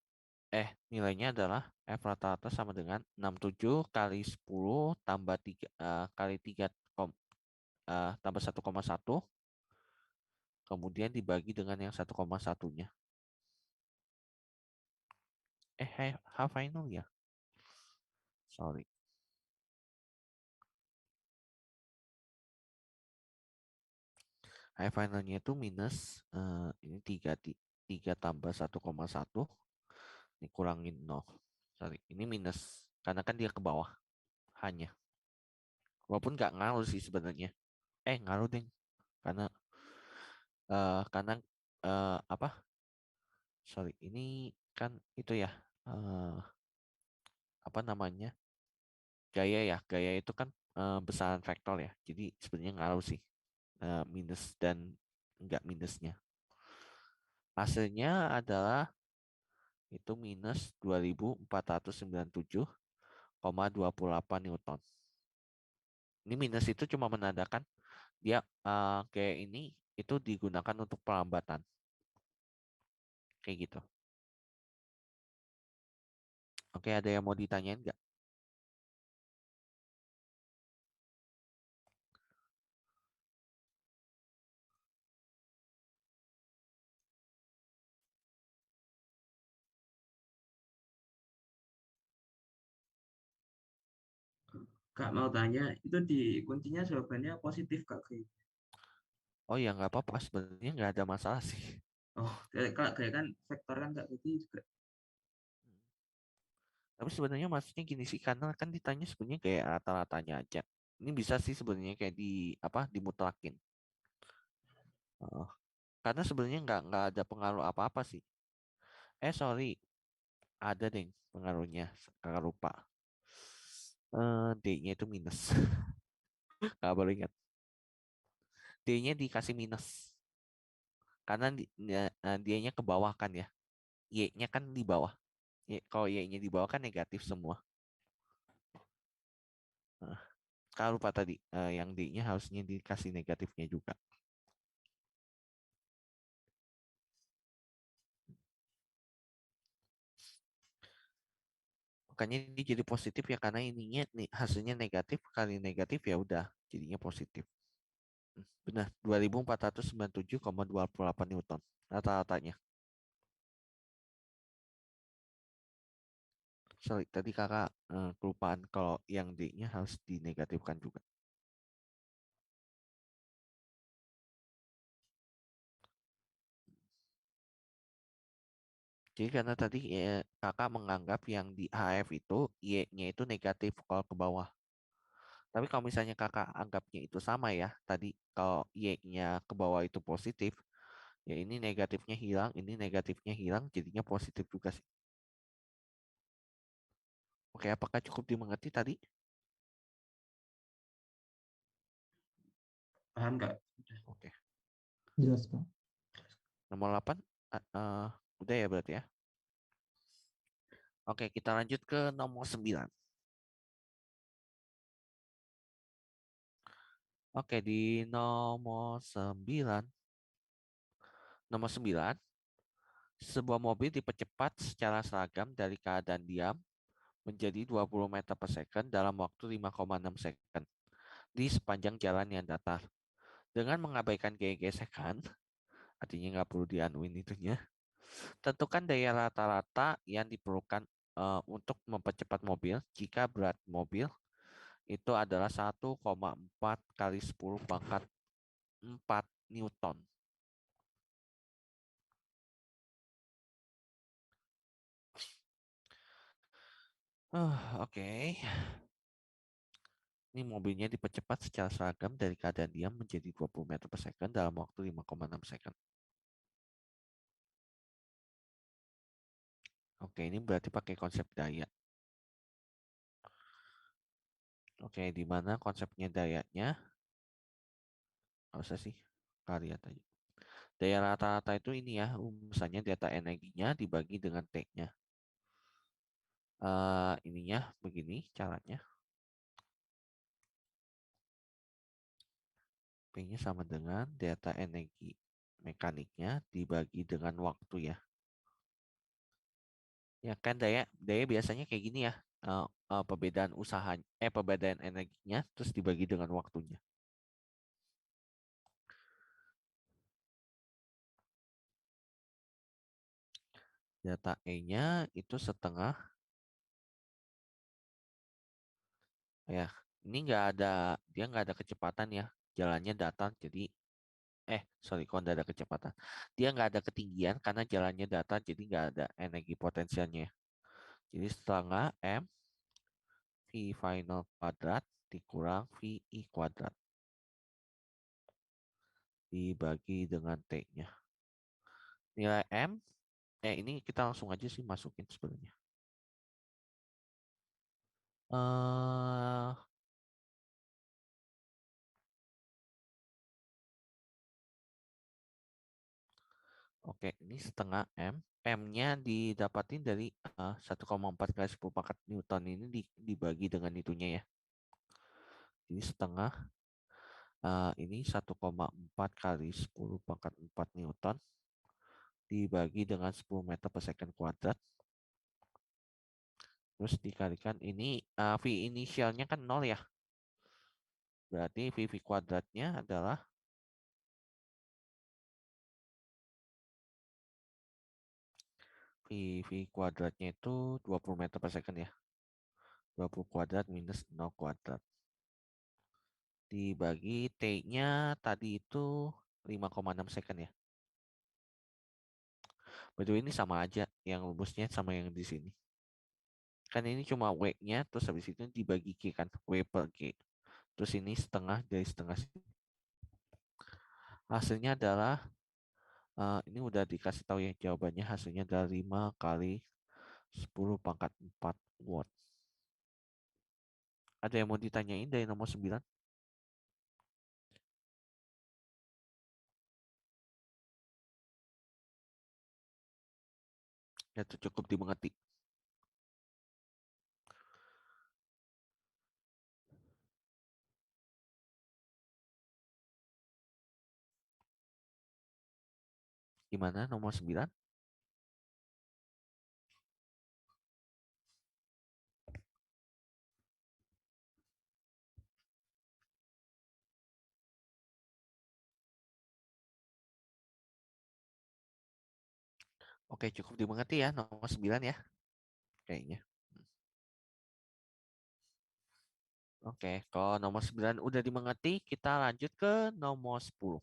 nilainya adalah F rata-rata sama dengan 67 kali 10 tambah 3 kali 3 tambah 1,1 kemudian dibagi dengan yang 1,1-nya. H final ya. Sorry. H finalnya itu minus ini 3 tambah 1,1 dikurangin 0. Sorry, ini minus karena kan dia ke bawah hanya. Walaupun nggak ngaruh sih sebenarnya. Ngaruh deh karena karena apa? Sorry, ini kan itu ya apa namanya? Gaya ya. Gaya itu kan besaran vektor ya. Jadi sebenarnya ngaruh sih minus dan enggak minusnya. Hasilnya adalah itu minus 2497,28 Newton. Ini minus itu cuma menandakan dia kayak ini itu digunakan untuk pelambatan. Kayak gitu. Oke, ada yang mau ditanyain nggak? Kak mau tanya, itu di kuncinya jawabannya positif Kak? Oh ya nggak apa-apa, sebenarnya nggak ada masalah sih. Oh, kayak kan vektor kan Kak, berarti juga. Tapi sebenarnya maksudnya gini sih, karena kan ditanya sebenarnya kayak rata-ratanya aja. Ini bisa sih sebenarnya kayak di apa dimutlakin. Heeh. Karena sebenarnya nggak ada pengaruh apa-apa sih. Sorry, ada deh pengaruhnya. Kakak lupa. D-nya itu minus. Nggak boleh ingat. D-nya dikasih minus. Karena dianya ke bawah kan ya. Y-nya kan di bawah. Kalau Y-nya di bawah kan negatif semua. Nah, kalau lupa tadi, yang D-nya harusnya dikasih negatifnya juga. Makanya ini jadi positif ya karena ininya nih hasilnya negatif kali negatif ya udah jadinya positif. Benar, 2497,28 Newton rata-ratanya. Sorry, tadi kakak kelupaan kalau yang D-nya harus dinegatifkan juga. Jadi karena tadi kakak menganggap yang di HF itu Y-nya itu negatif kalau ke bawah. Tapi kalau misalnya kakak anggapnya itu sama ya, tadi kalau Y-nya ke bawah itu positif, ya ini negatifnya hilang, ini negatifnya hilang, jadinya positif juga sih. Oke, apakah cukup dimengerti tadi? Paham nggak? Oke. Jelas, Pak. Nomor 8, udah ya berarti ya. Oke, kita lanjut ke nomor 9. Oke, di nomor 9, sebuah mobil dipercepat secara seragam dari keadaan diam menjadi 20 meter per second dalam waktu 5,6 second di sepanjang jalan yang datar. Dengan mengabaikan gaya gesekan, artinya nggak perlu dianuin itunya, tentukan daya rata-rata yang diperlukan untuk mempercepat mobil jika berat mobil itu adalah 1,4 kali 10 pangkat 4 Newton. Oke. Ini mobilnya dipercepat secara seragam dari keadaan diam menjadi 20 meter per second dalam waktu 5,6 second. Oke, ini berarti pakai konsep daya. Oke, di mana konsepnya dayanya? Nggak usah sih, kalian lihat aja. Daya rata-rata itu ini ya, misalnya data energinya dibagi dengan T-nya. Ininya begini caranya. P-nya sama dengan data energi mekaniknya dibagi dengan waktu ya. Ya kan daya daya biasanya kayak gini ya. Perbedaan usaha perbedaan energinya terus dibagi dengan waktunya. Data E-nya itu setengah ya. Ini dia nggak ada kecepatan ya. Jalannya datar jadi sorry, kok nggak ada kecepatan. Dia nggak ada ketinggian karena jalannya datar jadi nggak ada energi potensialnya. Jadi setengah M V final kuadrat dikurang VI kuadrat dibagi dengan T-nya. Nilai M, ini kita langsung aja sih masukin sebenarnya. eh Oke, ini setengah M. M-nya didapatin dari 1,4 kali 10 pangkat Newton ini dibagi dengan itunya ya. Jadi setengah ini 1,4 kali 10 pangkat 4 Newton dibagi dengan 10 meter per second kuadrat. Terus dikalikan ini V inisialnya kan 0 ya. Berarti VV kuadratnya adalah VV kuadratnya itu 20 meter per second ya. 20 kuadrat minus 0 kuadrat. Dibagi T-nya tadi itu 5,6 second ya. Betul, ini sama aja yang rumusnya sama yang di sini. Kan ini cuma W-nya terus habis itu dibagi G kan. W per G. Terus ini setengah dari setengah sini. Hasilnya adalah ini udah dikasih tahu ya jawabannya, hasilnya adalah 5 kali 10 pangkat 4 watt. Ada yang mau ditanyain dari nomor 9? Ya, itu cukup dimengerti. Gimana nomor 9? Oke, cukup dimengerti ya nomor 9 ya. Kayaknya. Oke, kalau nomor 9 udah dimengerti, kita lanjut ke nomor 10.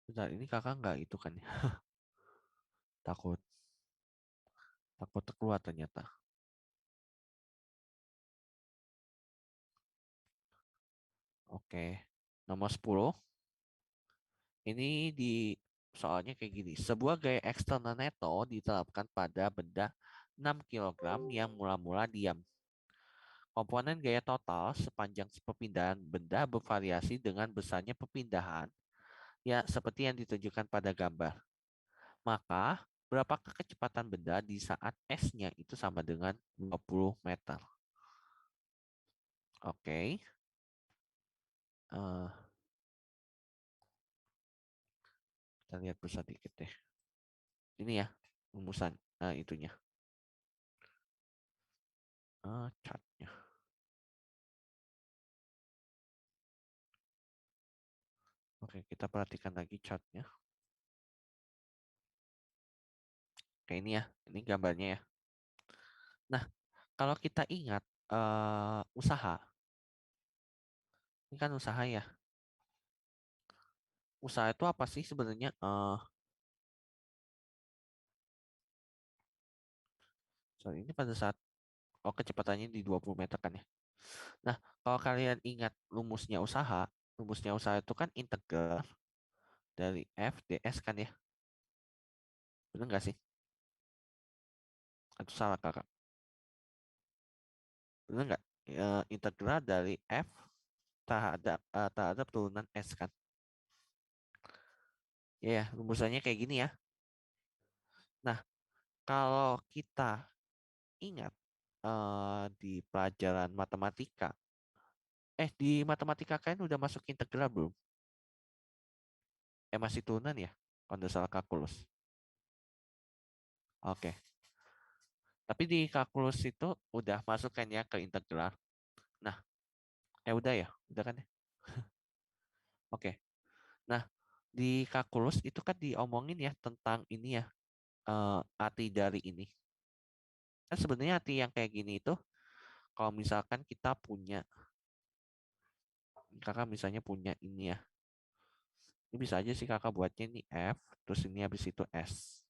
Bentar, ini kakak nggak itu kan ya? Takut. Takut keluar ternyata. Oke. Nomor 10. Ini di soalnya kayak gini. Sebuah gaya eksternal neto diterapkan pada benda 6 kg yang mula-mula diam. Komponen gaya total sepanjang perpindahan benda bervariasi dengan besarnya perpindahan, ya seperti yang ditunjukkan pada gambar. Maka, berapakah kecepatan benda di saat S-nya itu sama dengan 20 meter? Oke. Eh, kita lihat sedikit deh. Ini ya, rumusan itunya. Chartnya. Oke, kita perhatikan lagi chartnya. Oke, ini ya, ini gambarnya ya. Nah, kalau kita ingat usaha, ini kan usaha ya. Usaha itu apa sih sebenarnya? Sorry, ini pada saat kecepatannya di 20 meter kan ya. Nah, kalau kalian ingat rumusnya usaha itu kan integral dari F ds kan ya. Benar nggak sih? Atau salah kakak? Benar nggak? Integral dari F terhadap turunan S kan. Ya, rumusannya kayak gini ya. Nah, kalau kita ingat di pelajaran matematika, di matematika kalian udah masuk integral belum? Masih turunan ya? Kalau nggak salah kalkulus. Oke. Tapi di kalkulus itu udah masuk kan ya ke integral. Nah, udah ya, udah kan ya? Oke. Nah, di kalkulus itu kan diomongin ya tentang ini ya, arti dari ini. Kan sebenarnya arti yang kayak gini itu, kalau misalkan kita punya, kakak misalnya punya ini ya, ini bisa aja sih kakak buatnya ini F, terus ini habis itu S.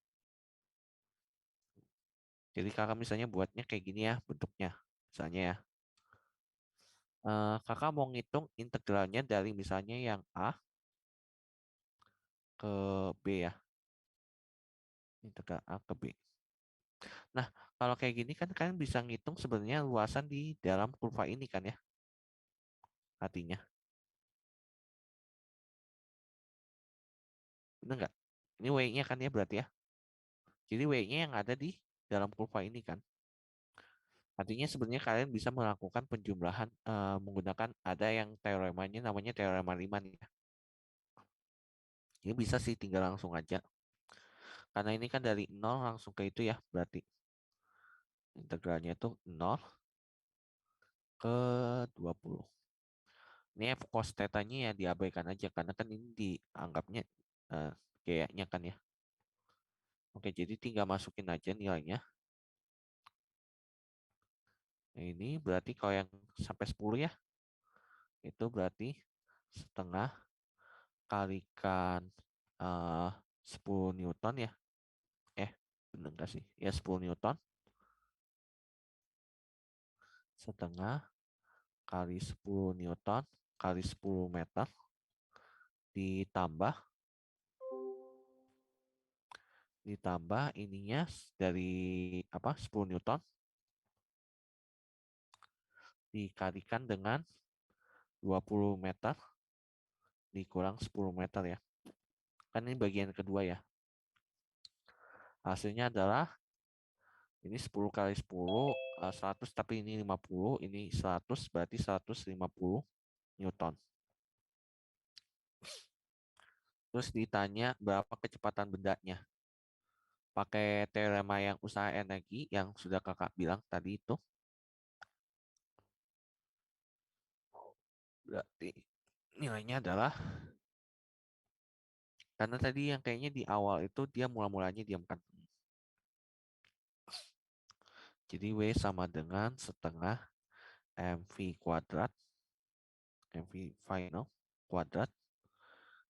Jadi kakak misalnya buatnya kayak gini ya bentuknya, misalnya ya. Kakak mau ngitung integralnya dari misalnya yang A ke B ya, integral A ke B. Nah, kalau kayak gini kan kalian bisa ngitung sebenarnya luasan di dalam kurva ini kan ya, artinya. Benar nggak? Ini W-nya kan ya berarti ya. Jadi W-nya yang ada di dalam kurva ini kan. Artinya sebenarnya kalian bisa melakukan penjumlahan menggunakan ada yang teoremanya namanya teorema Riemann ya. Ini bisa sih tinggal langsung aja. Karena ini kan dari 0 langsung ke itu ya berarti. Integralnya itu 0 ke 20. Ini F cos theta-nya ya diabaikan aja karena kan ini dianggapnya kayaknya kan ya. Oke, jadi tinggal masukin aja nilainya. Nah, ini berarti kalau yang sampai 10 ya, itu berarti setengah kalikan 10 Newton ya. Bener nggak sih? Ya 10 Newton setengah kali 10 Newton kali 10 meter ditambah ditambah ininya dari apa 10 Newton dikalikan dengan 20 meter dikurang 10 meter ya. Kan ini bagian kedua ya. Hasilnya adalah ini 10 kali 10 100 tapi ini 50, ini 100 berarti 150 Newton. Terus ditanya berapa kecepatan bendanya. Pakai teorema yang usaha energi yang sudah kakak bilang tadi itu. Berarti nilainya adalah, karena tadi yang kayaknya di awal itu dia mula-mulanya diamkan. Jadi W sama dengan setengah MV kuadrat, MV final kuadrat.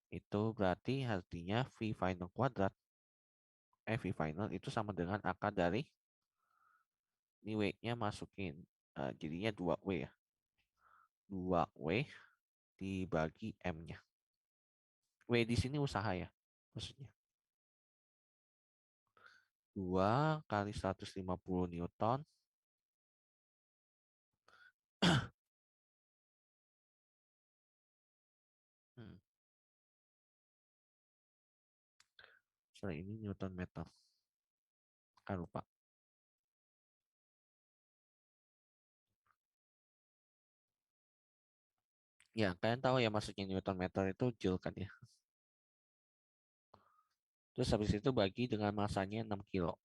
Itu berarti artinya V final kuadrat, V final itu sama dengan akar dari Ini W-nya masukin. Jadinya 2W ya. 2W dibagi M-nya. W di sini usaha ya. Maksudnya. 2 kali 150 Newton. Sorry, ini Newton meter. Kan lupa. Ya, kalian tahu ya maksudnya Newton meter itu Joule kan ya. Terus habis itu bagi dengan masanya 6 kilo.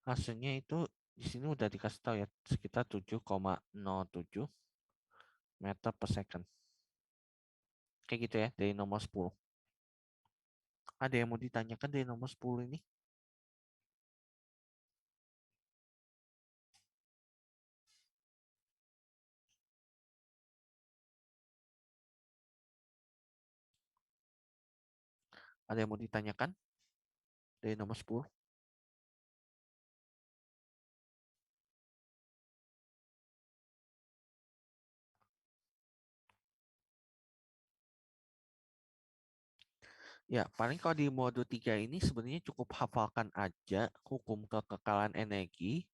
Hasilnya itu di sini udah dikasih tahu ya sekitar 7,07 meter per second. Kayak gitu ya dari nomor 10. Ada yang mau ditanyakan dari nomor 10 ini? Ada yang mau ditanyakan dari nomor 10? Ya, paling kalau di mode 3 ini sebenarnya cukup hafalkan aja hukum kekekalan energi.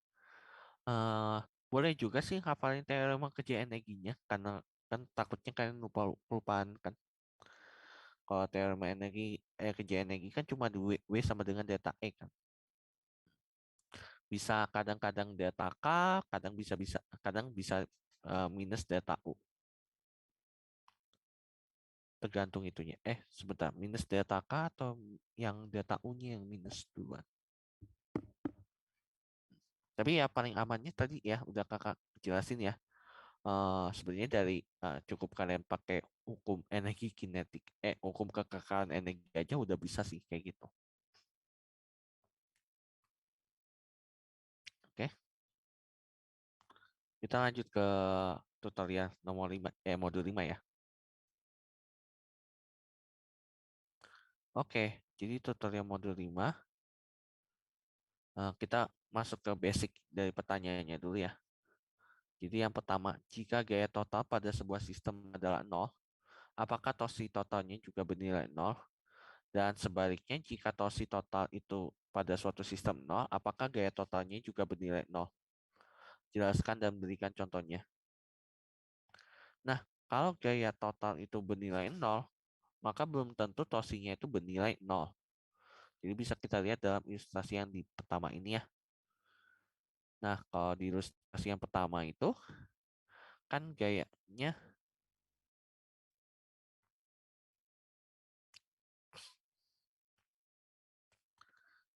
Eh, boleh juga sih hafalin teorema kerja energinya karena kan takutnya kalian lupa lupaan kan. Kalau teorema energi kerja energi kan cuma W sama dengan delta E kan. Bisa kadang-kadang delta K, kadang bisa minus delta U. Tergantung itunya. Sebentar, minus delta K atau yang delta U-nya yang minus duluan. Tapi ya paling amannya tadi ya udah kakak jelasin ya. Sebenarnya dari cukup kalian pakai hukum energi kinetik, hukum kekekalan energi aja udah bisa sih kayak gitu. Oke, kita lanjut ke tutorial nomor 5, modul 5 ya. Oke, jadi tutorial modul 5 kita masuk ke basic dari pertanyaannya dulu ya. Jadi yang pertama, jika gaya total pada sebuah sistem adalah 0, apakah torsi totalnya juga bernilai 0? Dan sebaliknya, jika torsi total itu pada suatu sistem 0, apakah gaya totalnya juga bernilai 0? Jelaskan dan berikan contohnya. Nah, kalau gaya total itu bernilai 0, maka belum tentu torsinya itu bernilai 0. Jadi bisa kita lihat dalam ilustrasi yang di pertama ini ya. Nah, kalau di ilustrasi yang pertama itu, kan gayanya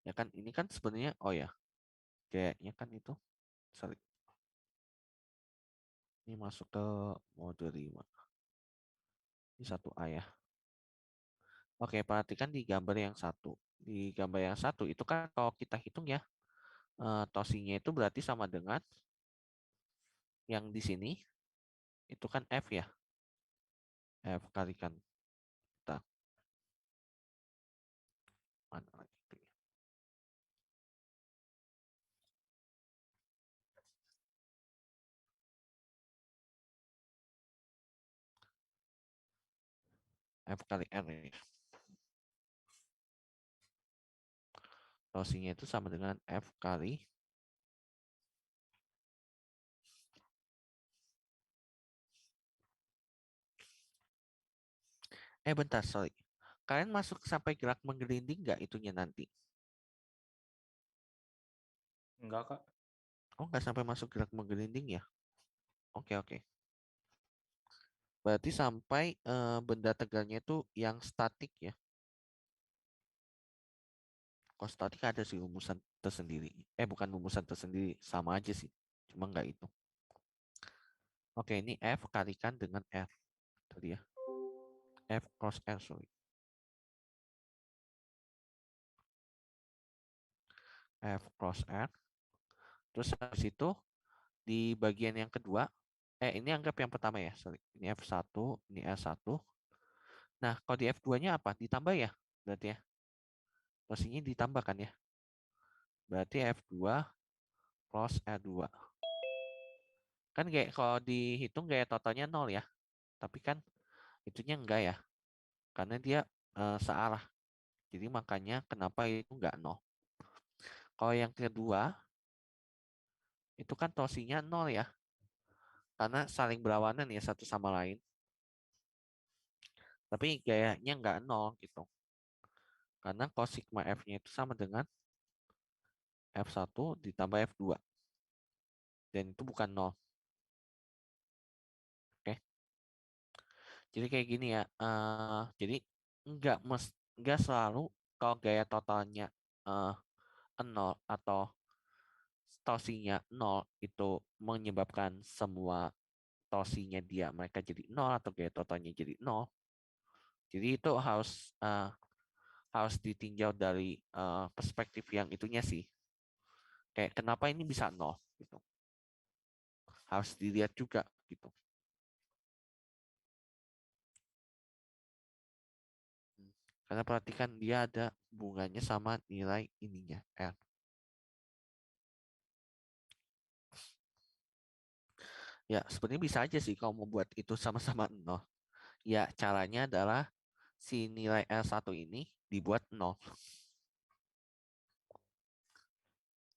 ya kan ini kan sebenarnya gayanya kan itu sorry, ini masuk ke mode 5 ini 1A ya. Oke, perhatikan di gambar yang satu. Di gambar yang satu itu kan kalau kita hitung ya, torsinya itu berarti sama dengan yang di sini itu kan F ya. F kalikan kita mana lagi itu ya. F kali R ya. Torsinya itu sama dengan F kali bentar, sorry. Kalian masuk sampai gerak menggelinding nggak itunya nanti? Enggak, Kak. Oh, nggak sampai masuk gerak menggelinding ya? Oke, oke. Berarti sampai benda tegaknya itu yang statik ya. Kalau statik ada sih rumusan tersendiri. Bukan rumusan tersendiri, sama aja sih. Cuma nggak itu. Oke, ini F kalikan dengan R. Tadi ya. F cross R, sorry. F cross R. Terus habis itu di bagian yang kedua, ini anggap yang pertama ya, sorry. Ini F1, ini R1. Nah, kalau di F2-nya apa? Ditambah ya, berarti ya. Posisinya ditambahkan ya. Berarti F2 cross R2. Kan kayak kalau dihitung kayak totalnya 0 ya. Tapi kan itunya enggak ya. Karena dia searah. Jadi makanya kenapa itu enggak 0. Kalau yang kedua, itu kan torsinya 0 ya. Karena saling berlawanan ya satu sama lain. Tapi gayanya enggak 0 gitu. Karena cos sigma F-nya itu sama dengan F1 ditambah F2. Dan itu bukan 0. Oke. Jadi kayak gini ya. Jadi enggak selalu kalau gaya totalnya 0 atau torsinya 0 itu menyebabkan semua torsinya mereka jadi 0 atau gaya totalnya jadi 0. Jadi itu harus ditinjau dari perspektif yang itunya sih. Kayak kenapa ini bisa 0 gitu. Harus dilihat juga gitu. Karena perhatikan dia ada hubungannya sama nilai ininya R. Ya, sebenarnya bisa aja sih kalau mau buat itu sama-sama 0. Ya, caranya adalah si nilai R1 ini dibuat 0.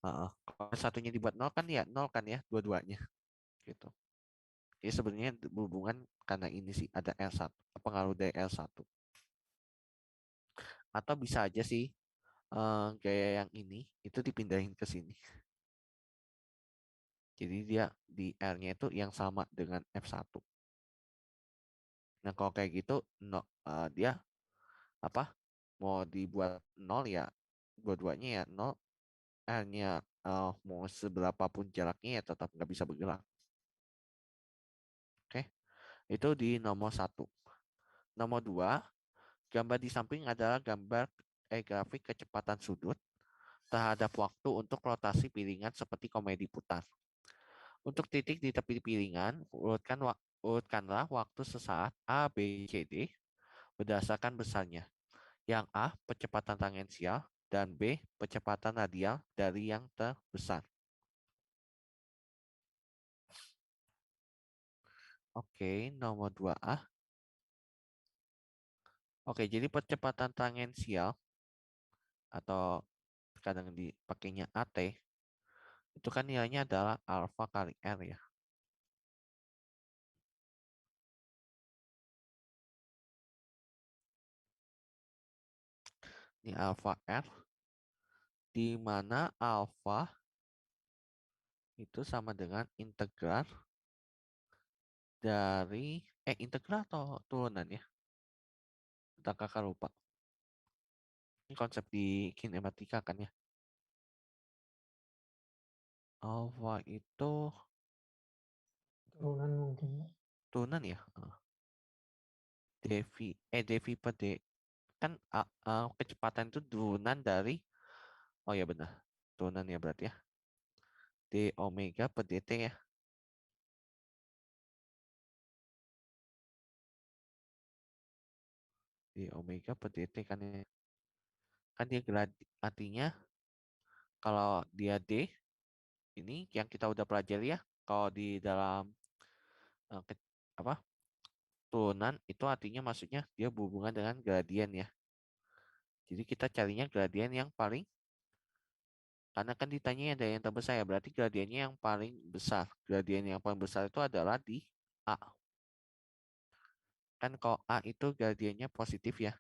Kalau satunya dibuat 0 kan ya 0 kan ya dua-duanya gitu. Jadi sebenarnya berhubungan karena ini sih ada R1, pengaruh dari R1. Atau bisa aja sih gaya yang ini itu dipindahin ke sini. Jadi dia di R-nya itu yang sama dengan F1. Nah, kalau kayak gitu dia apa? Mau dibuat 0 ya dua-duanya ya 0, R-nya mau seberapapun jaraknya ya tetap nggak bisa bergerak. Oke, itu di nomor 1. Nomor 2, gambar di samping adalah grafik kecepatan sudut terhadap waktu untuk rotasi piringan seperti komedi putar. Untuk titik di tepi piringan, urutkanlah waktu sesaat A, B, C, D berdasarkan besarnya. Yang A, percepatan tangensial, dan B, percepatan radial dari yang terbesar. Oke, nomor 2A. Oke, jadi percepatan tangensial atau kadang dipakainya AT itu kan nilainya adalah alfa kali R ya. Ini alfa R, di mana alfa itu sama dengan integral dari integral atau turunan ya. Entah kakak lupa. Ini konsep di kinematika kan ya. Alfa itu Turunan mungkin. turunan ya. dv per d kan kecepatan itu turunan dari, oh ya benar, turunan ya berarti ya, d omega per dt ya. D omega per dt kan ya. Kan dia artinya kalau dia d ini yang kita udah pelajari ya, kalau di dalam apa turunan itu artinya maksudnya dia berhubungan dengan gradien ya. Jadi kita carinya gradien yang paling, karena kan ditanya ada yang terbesar ya, berarti gradiennya yang paling besar. Gradien yang paling besar itu adalah di A. Kan kalau A itu gradiennya positif ya.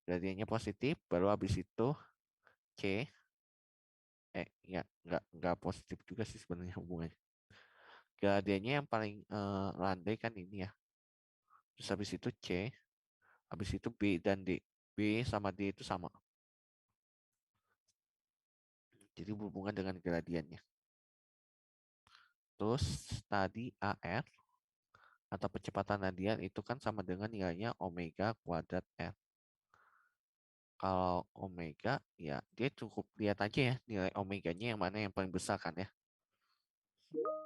Gradiennya positif, baru habis itu C. Ya, nggak positif juga sih sebenarnya hubungannya. Gradiennya yang paling landai kan ini ya. Terus habis itu C, habis itu B dan D. B sama D itu sama. Jadi berhubungan dengan gradiennya. Terus tadi AR atau percepatan radian itu kan sama dengan nilainya omega kuadrat R. Kalau omega ya dia cukup lihat aja ya nilai omeganya yang mana yang paling besar kan ya.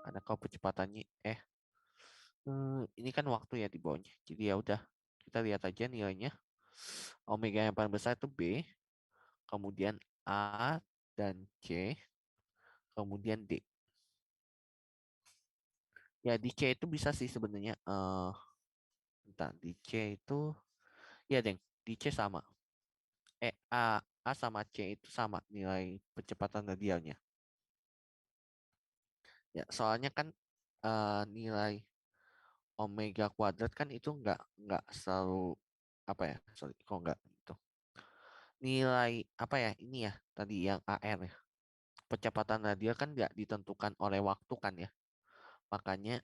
Karena kalau kecepatannya ini kan waktu ya di bawahnya. Jadi ya udah kita lihat aja nilainya. Omega yang paling besar itu B, kemudian A dan C, kemudian D. Ya di C itu bisa sih sebenarnya. Bentar, di C itu ya deng di C sama. A sama C itu sama nilai percepatan radialnya. Ya soalnya kan nilai omega kuadrat kan itu nggak selalu apa ya, sorry kok nggak itu nilai apa ya ini ya tadi yang AR ya, percepatan radial kan nggak ditentukan oleh waktu kan ya, makanya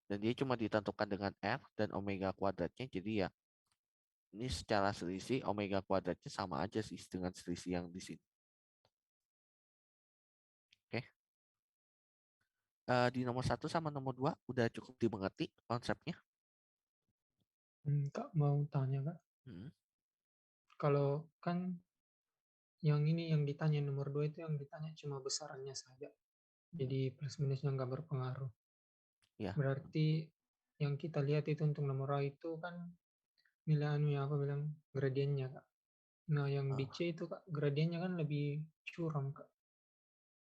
dan dia cuma ditentukan dengan R dan omega kuadratnya, jadi ya ini secara selisih omega kuadratnya sama aja sih dengan selisih yang di sini. Oke. Di nomor 1 sama nomor 2 udah cukup dimengerti konsepnya. Kak mau tanya Kak, Hmm, kalau kan yang ini yang ditanya nomor 2 itu yang ditanya cuma besarannya saja. Jadi plus minusnya nggak berpengaruh. ya. Berarti yang kita lihat itu untuk nomor A itu kan nilai anunya apa bilang gradiennya Kak. Nah yang di eh, C itu Kak gradiennya kan lebih curam Kak.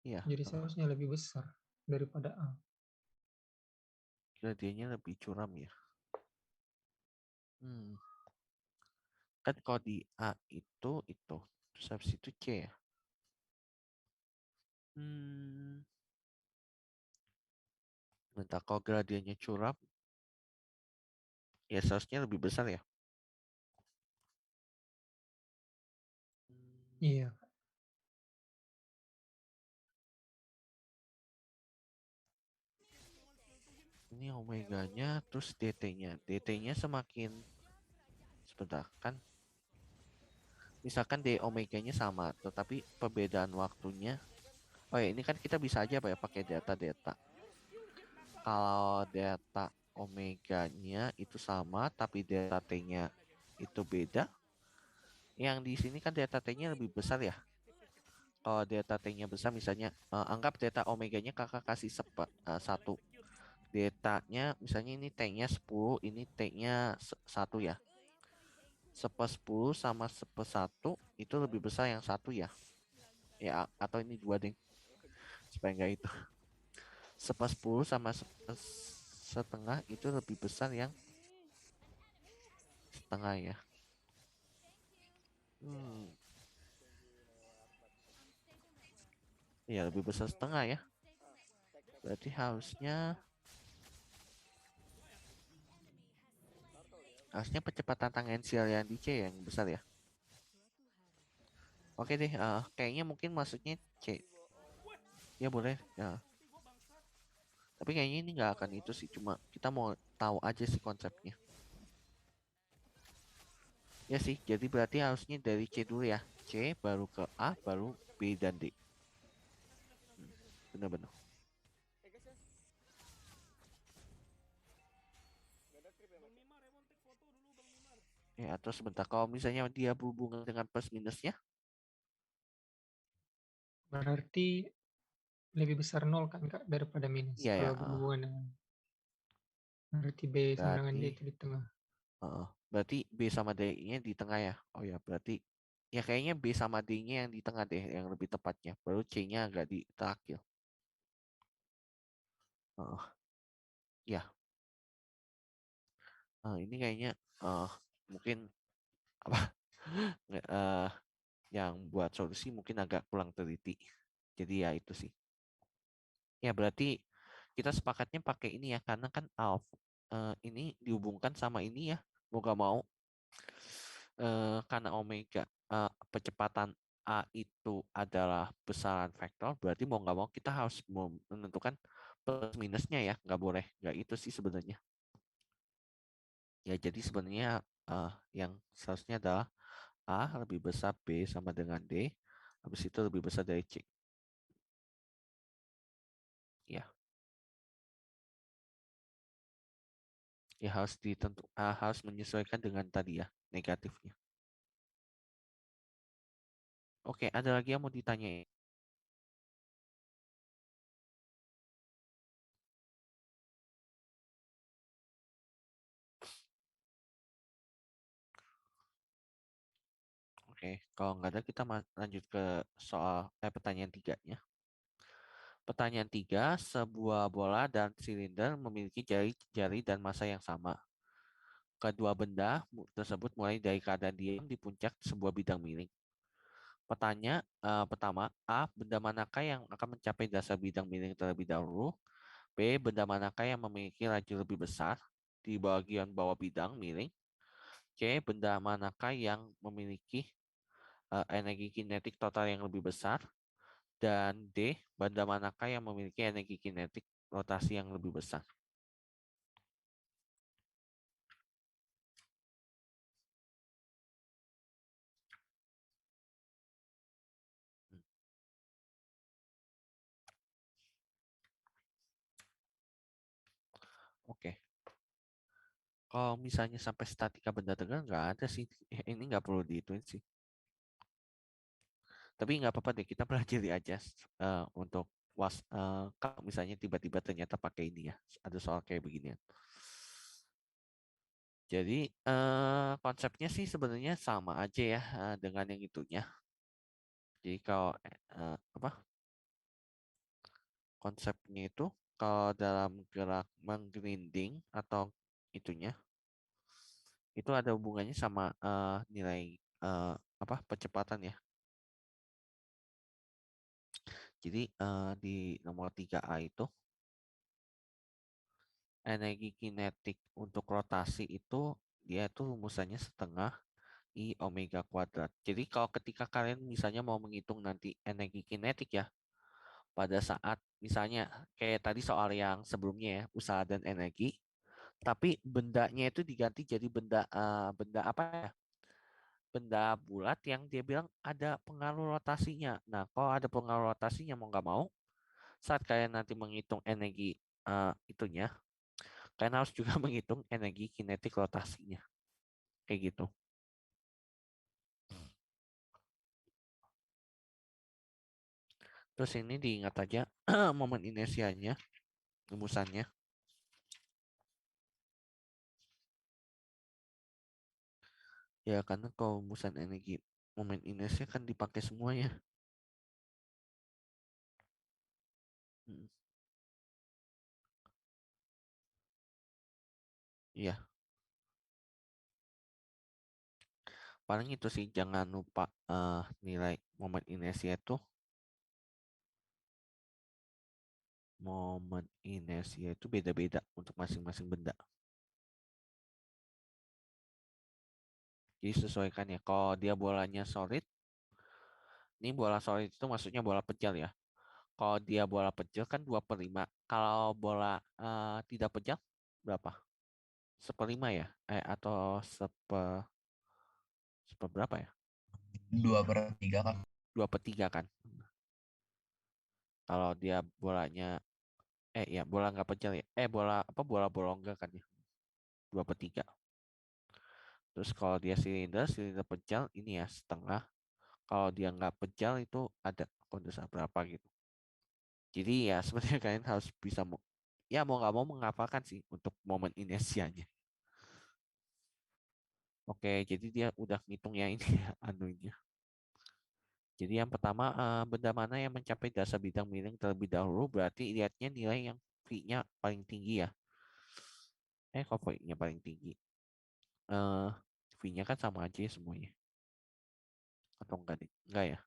iya, Jadi seharusnya lebih besar daripada A. gradiennya lebih curam ya. Hmm. Kan kalau di A itu terus habis itu C ya. Hmm, bentar, kalau gradiennya curam ya seharusnya lebih besar ya. Hmm, Iya. ini omeganya terus dt-nya. Dt-nya semakin sebentar kan, misalkan d omeganya sama tetapi perbedaan waktunya. Oh ya, ini kan kita bisa aja Pak ya pakai data data. Kalau data omeganya itu sama tapi delta t-nya itu beda, yang di sini kan delta t-nya lebih besar ya. Kalau delta t-nya besar misalnya anggap delta omeganya kakak kasih 1. Delta-nya misalnya ini t-nya 10, ini t-nya 1 ya. 10 sama 1 itu lebih besar yang 1 ya. Ya atau ini 2 deh supaya enggak itu. 10 sama setengah itu lebih besar yang setengah ya. Hmm, ya lebih besar setengah ya. Berarti harusnya percepatan tangensial yang di C yang besar ya. Oke deh, kayaknya mungkin maksudnya C. Ya boleh. Ya. Tapi kayaknya ini nggak akan itu sih. Cuma kita mau tahu aja sih konsepnya. Ya sih, jadi berarti harusnya dari C dulu ya. C baru ke A, baru B dan D. Hmm, benar-benar. Ya, atau sebentar. Kalau misalnya dia berhubungan dengan plus minusnya, Berarti lebih besar nol kan Kak daripada minus iya ya. kalau berhubungan dengan berarti B sama dengan D Berarti, itu di tengah. berarti B sama D-nya di tengah ya. Oh ya, berarti ya kayaknya B sama D-nya yang di tengah deh, yang lebih tepatnya. Baru C-nya agak di terakhir. Heeh, ya, ini kayaknya mungkin apa yang buat solusi mungkin agak kurang teliti. Jadi ya itu sih. Ya berarti kita sepakatnya pakai ini ya karena kan ini dihubungkan sama ini ya. Mau gak mau karena omega percepatan A itu adalah besaran vektor, berarti mau nggak mau kita harus menentukan plus minusnya ya, nggak boleh nggak itu sih sebenarnya. Ya jadi sebenarnya yang seharusnya adalah A lebih besar B sama dengan D, habis itu lebih besar dari C. Ya, ya harus harus menyesuaikan dengan tadi ya negatifnya. Oke, ada lagi yang mau ditanyain? Oke, kalau nggak ada kita lanjut ke soal pertanyaan tiganya. Pertanyaan 3, sebuah bola dan silinder memiliki jari-jari dan massa yang sama. Kedua benda tersebut mulai dari keadaan diam di puncak sebuah bidang miring. Pertama, A, benda manakah yang akan mencapai dasar bidang miring terlebih dahulu? B, benda manakah yang memiliki laju lebih besar di bagian bawah bidang miring? C, benda manakah yang memiliki energi kinetik total yang lebih besar? Dan D, benda manakah yang memiliki energi kinetik rotasi yang lebih besar? Hmm, Oke, kalau misalnya sampai statika benda tegak nggak ada sih. Ini nggak perlu dihitungin sih. Tapi nggak apa-apa deh, kita pelajari aja untuk kalau misalnya tiba-tiba ternyata pakai ini ya, ada soal kayak beginian. Jadi konsepnya sih sebenarnya sama aja ya dengan yang itunya. Jadi kalau apa konsepnya itu kalau dalam gerak menggrinding atau itunya itu ada hubungannya sama nilai apa percepatan ya. Jadi di nomor 3A itu energi kinetik untuk rotasi itu dia itu rumusannya setengah I omega kuadrat. Jadi kalau ketika kalian misalnya mau menghitung nanti energi kinetik ya, pada saat misalnya kayak tadi soal yang sebelumnya ya, usaha dan energi, tapi bendanya itu diganti jadi benda apa ya? Benda bulat yang dia bilang ada pengaruh rotasinya. Nah, kalau ada pengaruh rotasinya mau nggak mau, saat kalian nanti menghitung energi itunya, kalian harus juga menghitung energi kinetik rotasinya. Kayak gitu. Terus ini diingat aja momen inersianya, rumusannya. Ya karena kalau rumusan energi momen inersia kan dipakai semuanya. Hmm, Iya, paling itu sih jangan lupa nilai momen inersia itu. Momen inersia itu beda-beda untuk masing-masing benda. Jadi sesuaikan ya. Kalau dia bolanya solid, ini bola solid itu maksudnya bola pejal ya. Kalau dia bola pejal kan 2/5. Kalau bola tidak pejal berapa? 1/5 ya? Atau seperberapa ya? 2/3 kan. 2/3 kan? Kalau dia bolanya ya bola nggak pecah ya. Bola apa bola bolongga kan ya. 2/3. Terus kalau dia silinder pecah ini ya setengah. Kalau dia nggak pecah itu ada kondensat berapa gitu. Jadi ya sebenarnya kalian harus bisa ya mau nggak mau menghafalkan sih untuk momen inersianya. Oke, jadi dia udah ngitung ya ini ya, anunya. Jadi yang pertama benda mana yang mencapai dasar bidang miring terlebih dahulu berarti lihatnya nilai yang V-nya paling tinggi ya. Kok V-nya paling tinggi? eh V-nya kan sama aja ya semuanya. Atau enggak deh? Enggak ya.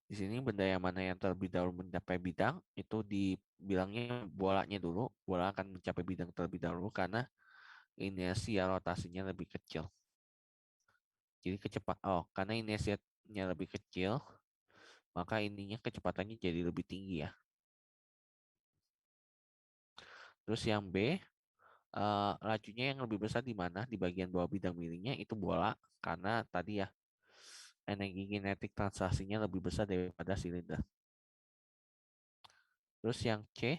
Di sini benda yang mana yang terlebih dahulu mencapai bidang itu dibilangnya bolanya dulu. Bola akan mencapai bidang terlebih dahulu karena inersia rotasinya lebih kecil. Jadi karena inersianya lebih kecil, maka ininya kecepatannya jadi lebih tinggi ya. Terus yang B, lajunya yang lebih besar di mana? Di bagian bawah bidang miringnya itu bola karena tadi ya energi kinetik transaksinya lebih besar daripada silinder. Terus yang C,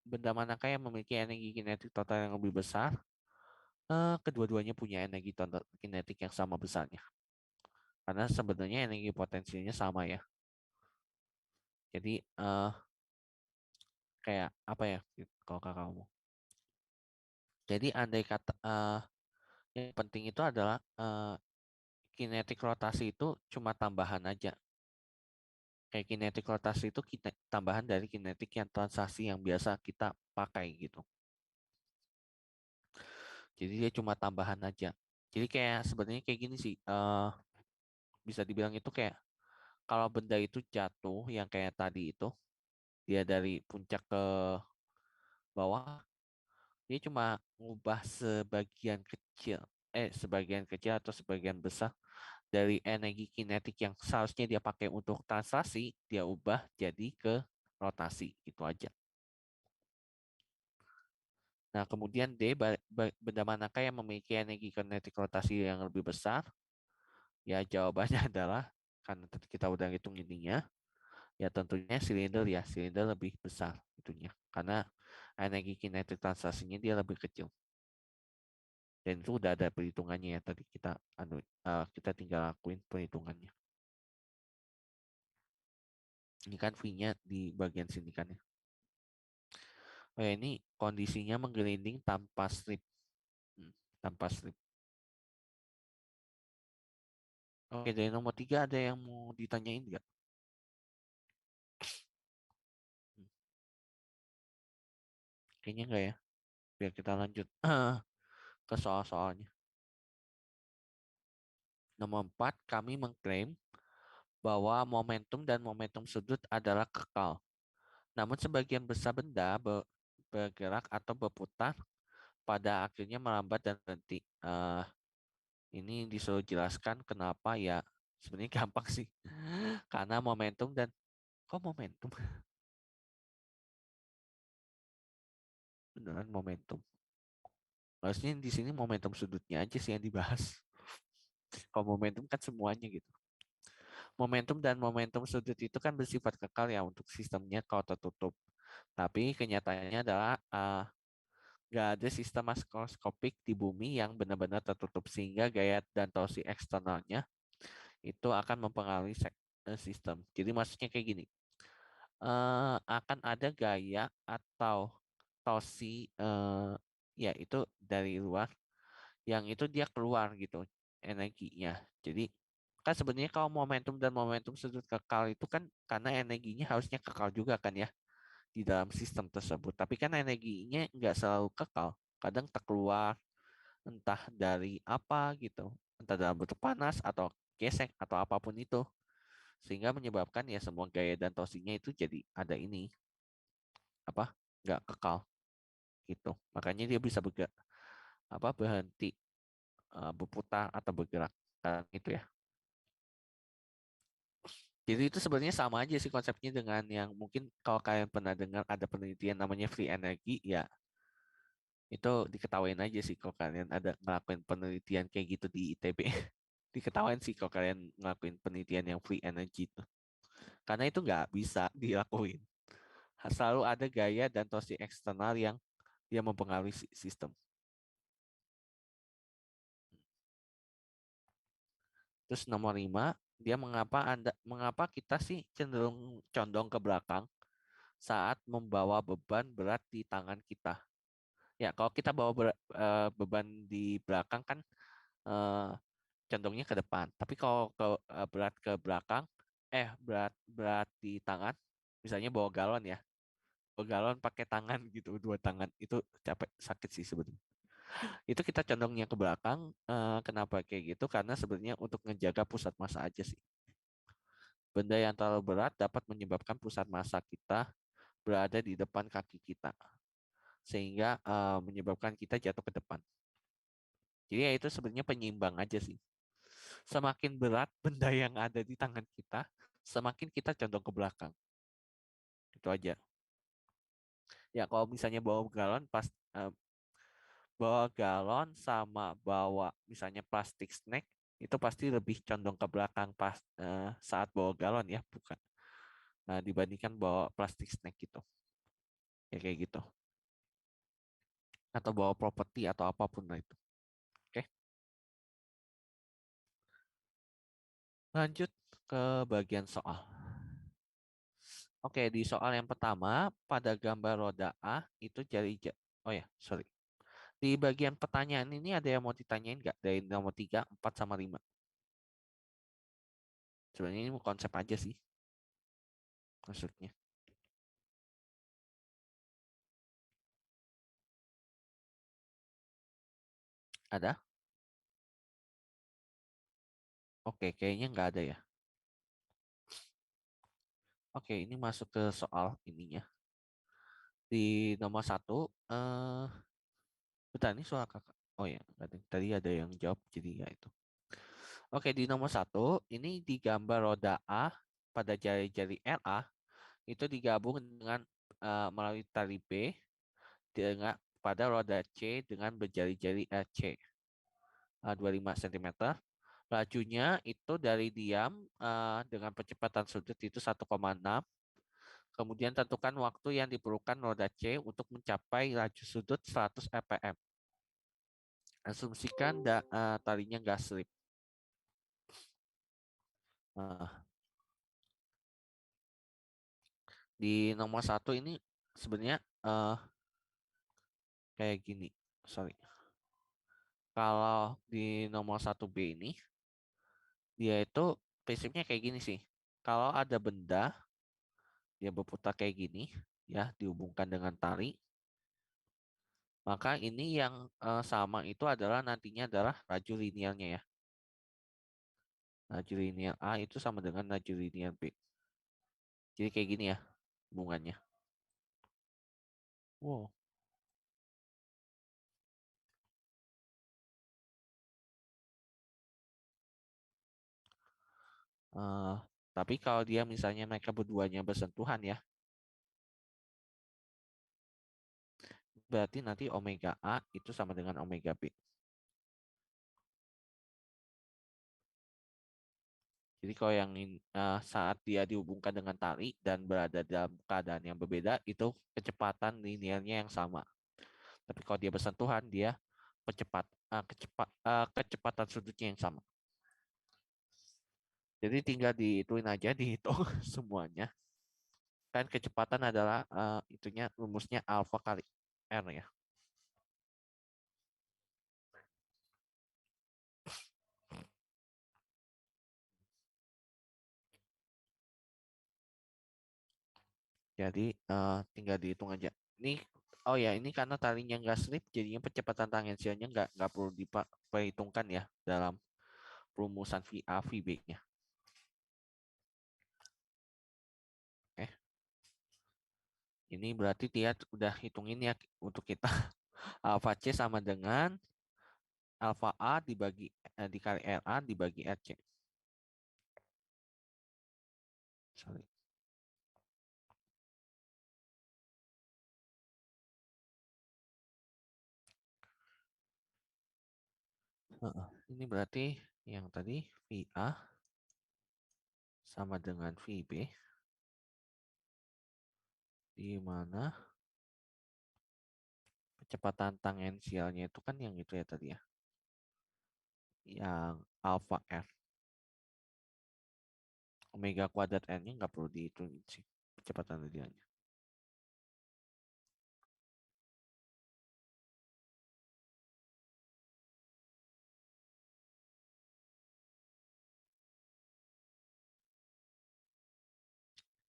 benda manakah yang memiliki energi kinetik total yang lebih besar? kedua-duanya punya energi kinetik yang sama besarnya. Karena sebenarnya energi potensinya sama ya. Jadi kayak apa ya kalau kakak ngomong. Jadi andai kata yang penting itu adalah kinetik rotasi itu cuma tambahan aja. Kayak kinetik rotasi itu tambahan dari kinetik yang transaksi yang biasa kita pakai gitu. Jadi dia cuma tambahan aja. Jadi kayak sebenarnya kayak gini sih. Bisa dibilang itu kayak kalau benda itu jatuh yang kayak tadi itu, dia dari puncak ke bawah, dia cuma ngubah sebagian kecil atau sebagian besar dari energi kinetik yang seharusnya dia pakai untuk translasi, dia ubah jadi ke rotasi, itu aja. Nah, kemudian benda manakah yang memiliki energi kinetik rotasi yang lebih besar? Ya, jawabannya adalah, karena tadi kita udah hitung ininya, ya tentunya silinder lebih besar itunya. Karena energi kinetik translasinya dia lebih kecil. Dan itu udah ada perhitungannya ya tadi kita tinggal lakuin perhitungannya. Ini kan V-nya di bagian sini kan ya. Oh ya, ini kondisinya menggelinding tanpa slip. Tanpa slip. Oke, dari nomor 3 ada yang mau ditanyain nggak? Kayaknya enggak ya. Biar kita lanjut ke soal-soalnya. Nomor 4, kami mengklaim bahwa momentum dan momentum sudut adalah kekal. Namun sebagian besar benda bergerak atau berputar pada akhirnya melambat dan berhenti. Ini disuruh jelaskan kenapa ya. Sebenarnya gampang sih. Karena momentum dan kok momentum? Beneran momentum. Harusnya di sini momentum sudutnya aja sih yang dibahas. Kalau momentum kan semuanya gitu. Momentum dan momentum sudut itu kan bersifat kekal ya untuk sistemnya kalau tertutup. Tapi kenyataannya adalah nggak ada sistem makroskopik di bumi yang benar-benar tertutup sehingga gaya dan torsi eksternalnya itu akan mempengaruhi sistem. Jadi maksudnya kayak gini, akan ada gaya atau torsi ya itu dari luar yang itu dia keluar gitu energinya. Jadi kan sebenarnya kalau momentum dan momentum sudut kekal itu kan karena energinya harusnya kekal juga kan ya di dalam sistem tersebut. Tapi kan energinya nggak selalu kekal. Kadang terkeluar entah dari apa gitu. Entah dalam bentuk panas atau gesek atau apapun itu. Sehingga menyebabkan ya semua gaya dan torsinya itu jadi ada ini. Apa? Nggak kekal gitu. Makanya dia bisa berhenti berputar atau bergerak. Kan itu ya. Jadi itu sebenarnya sama aja sih konsepnya dengan yang mungkin kalau kalian pernah dengar ada penelitian namanya free energy ya itu diketawain aja sih kalau kalian ada ngelakuin penelitian kayak gitu di ITB. Diketawain sih kalau kalian ngelakuin penelitian yang free energy itu. Karena itu nggak bisa dilakuin. Selalu ada gaya dan torsi eksternal yang dia mempengaruhi sistem. Terus nomor 5, dia mengapa kita sih cenderung condong ke belakang saat membawa beban berat di tangan kita. Ya, kalau kita bawa beban di belakang kan eh, condongnya ke depan. Tapi kalau berat ke belakang, berat berat di tangan, misalnya bawa galon ya, bawa galon pakai tangan gitu, dua tangan itu capek sakit sih sebetulnya. Itu kita condongnya ke belakang. Kenapa kayak gitu? Karena sebenarnya untuk menjaga pusat massa aja sih. Benda yang terlalu berat dapat menyebabkan pusat massa kita berada di depan kaki kita, sehingga menyebabkan kita jatuh ke depan. Jadi ya itu sebenarnya penyeimbang aja sih. Semakin berat benda yang ada di tangan kita, semakin kita condong ke belakang. Itu aja. Ya kalau misalnya bawa galon sama bawa misalnya plastik snack itu pasti lebih condong ke belakang saat bawa galon ya, bukan. Nah, dibandingkan bawa plastik snack gitu. Ya kayak gitu. Atau bawa properti atau apapun lah itu. Lanjut ke bagian soal. Oke, di soal yang pertama, pada gambar roda A itu oh ya, sorry. Di bagian pertanyaan ini ada yang mau ditanyain nggak dari nomor 3, 4, sama 5? Sebenarnya ini konsep aja sih maksudnya. Ada? Oke, kayaknya nggak ada ya. Oke, ini masuk ke soal ininya. Di nomor 1, bentar, ini soal kakak. Oh ya, tadi ada yang jawab, jadi ya itu. Oke, di nomor 1, ini di gambar roda A pada jari-jari RA itu digabung dengan melalui tali B dengan pada roda C dengan berjari-jari C 25 cm. Lajunya itu dari diam dengan percepatan sudut itu 1,6. Kemudian tentukan waktu yang diperlukan roda C untuk mencapai laju sudut 100 rpm. Asumsikan talinya nggak slip. Di nomor 1 ini sebenarnya kayak gini. Sorry. Kalau di nomor 1B ini, dia itu prinsipnya kayak gini sih. Kalau ada benda, dia berputar kayak gini, ya, dihubungkan dengan tali. Maka ini yang sama itu adalah nantinya adalah laju linearnya ya. Laju linear A itu sama dengan laju linear B. Jadi kayak gini ya hubungannya. Wow. Tapi kalau dia misalnya mereka berduanya bersentuhan ya, berarti nanti omega A itu sama dengan omega B. Jadi kalau yang saat dia dihubungkan dengan tali dan berada dalam keadaan yang berbeda, itu kecepatan linearnya yang sama. Tapi kalau dia bersentuhan, dia kecepatan sudutnya yang sama. Jadi tinggal dihituin aja, dihitung semuanya. Kan kecepatan adalah itunya rumusnya alfa kali R ya. Jadi tinggal dihitung aja. Ini oh ya ini karena talinya nggak slip, jadinya percepatan tangensialnya nggak perlu diperhitungkan ya dalam rumusan VA VB-nya. Oke. Ini berarti dia udah hitungin ya untuk kita alfa C sama dengan alfa A dikali RA dibagi RC. Sorry. Ini berarti yang tadi VA sama dengan VB, di mana kecepatan tangensialnya itu kan yang itu ya tadi ya, yang alpha R. Omega kuadrat N-nya nggak perlu dihitung sih kecepatan radialnya.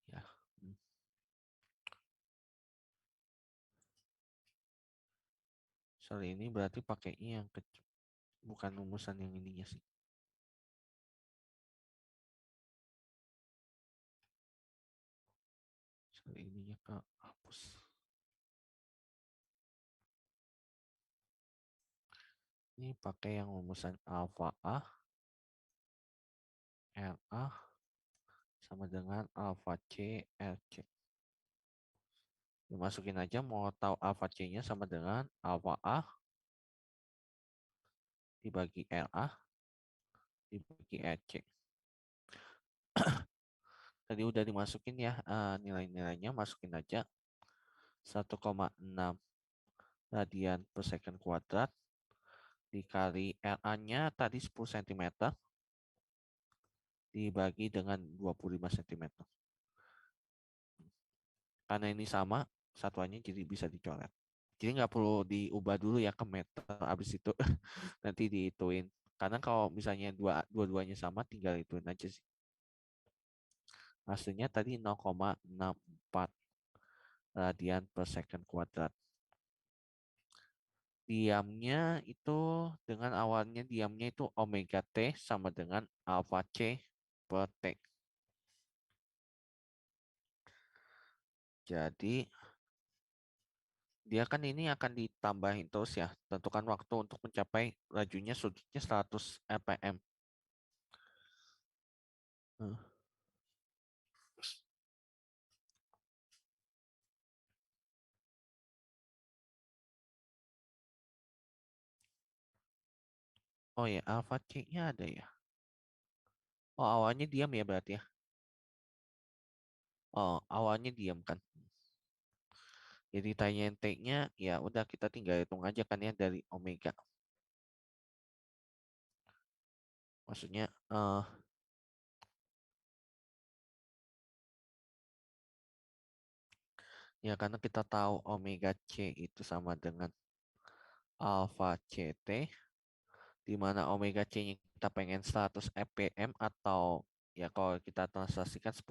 Ya. Sorry, ini berarti pakainya yang bukan rumusan yang ininya sih. Sorry, ininya ke hapus. Ini pakai yang rumusan alpha A RA sama dengan alpha C RC. Dimasukin aja mau tahu alpha C-nya sama dengan alpha A dibagi RA dibagi RC. Tadi udah dimasukin ya nilai-nilainya, masukin aja 1,6 radian per second kuadrat dikali RA-nya tadi 10 cm dibagi dengan 25 cm. Karena ini sama satuannya jadi bisa dicoret. Jadi nggak perlu diubah dulu ya ke meter, habis itu nanti dihituin. Karena kalau misalnya dua-duanya sama tinggal ituin aja sih. Hasilnya tadi 0,64 radian per second kuadrat. Diamnya itu dengan awalnya diamnya itu omega T sama dengan alpha C per T. Jadi dia kan ini akan ditambahin terus ya. Tentukan waktu untuk mencapai lajunya sudutnya 100 rpm. Oh ya, alpha C-nya ada ya. Oh, awalnya diam ya berarti ya. Oh, awalnya diam kan. Jadi tanyain T-nya ya udah kita tinggal hitung aja kan ya dari omega. Maksudnya ya karena kita tahu omega C itu sama dengan alpha CT, di mana omega C-nya kita pengen 100 fpm atau ya kalau kita translasikan 10,5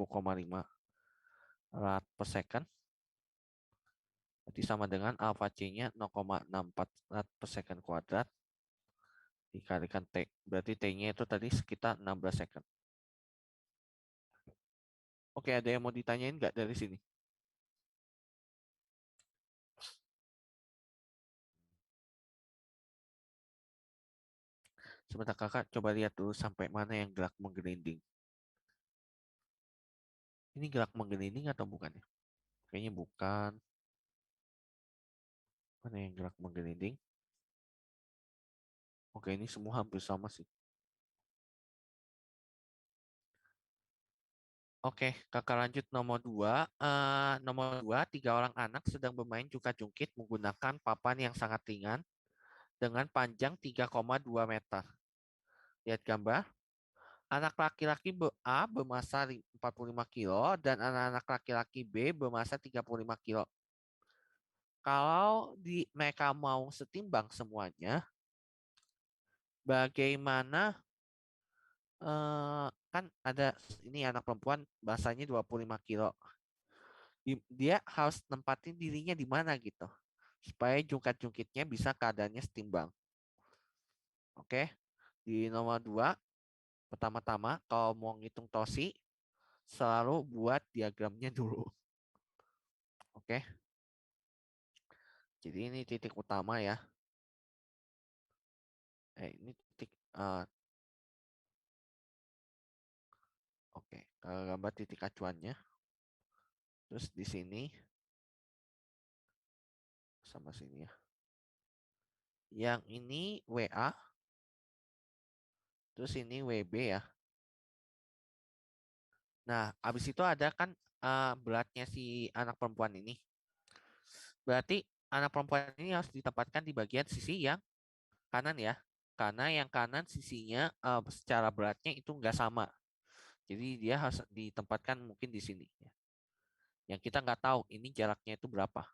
rad per second. Berarti sama dengan alpha C-nya 0,64 rad per second kuadrat dikalikan T. Berarti T-nya itu tadi sekitar 16 second. Oke, ada yang mau ditanyain nggak dari sini? Sebentar kakak coba lihat dulu sampai mana yang gerak menggelinding. Ini gerak menggelinding atau bukan ya? Kayaknya bukan. Mana yang gerak menggelinding? Oke, ini semua hampir sama sih. Oke, kakak lanjut nomor 2. Nomor 2, 3 orang anak sedang bermain jungkat-jungkit menggunakan papan yang sangat ringan dengan panjang 3,2 meter. Lihat gambar. Anak laki-laki A bermasa 45 kilo dan anak-anak laki-laki B bermasa 35 kilo. Kalau mereka mau setimbang semuanya, bagaimana kan ada ini anak perempuan bahasanya 25 kilo. Dia harus nempatin dirinya di mana gitu. Supaya jungkat-jungkitnya bisa keadaannya setimbang. Oke. Di nomor 2, pertama-tama kalau mau ngitung tosi, selalu buat diagramnya dulu. Oke. Jadi ini titik utama ya. Ini titik oke, kalau gambar titik acuannya. Terus di sini sama sini ya. Yang ini WA. Terus ini WB ya. Nah, habis itu ada kan beratnya si anak perempuan ini. Berarti anak perempuan ini harus ditempatkan di bagian sisi yang kanan ya. Karena yang kanan sisinya secara beratnya itu nggak sama. Jadi dia harus ditempatkan mungkin di sini. Ya. Yang kita nggak tahu ini jaraknya itu berapa.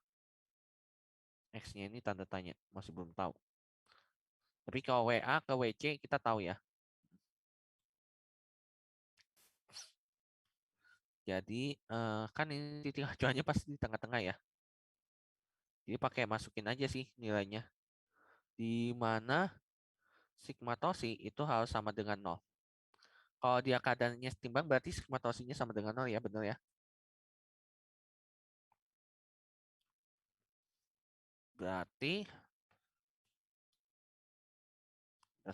X-nya ini tanda tanya, masih belum tahu. Tapi kalau WA ke WC kita tahu ya. Jadi kan ini titik acuannya pasti di tengah-tengah ya. Jadi pakai masukin aja sih nilainya. Di mana sigma tosi itu harus sama dengan 0. Kalau dia keadaannya setimbang berarti sigma tosinya sama dengan 0 ya, benar ya. Berarti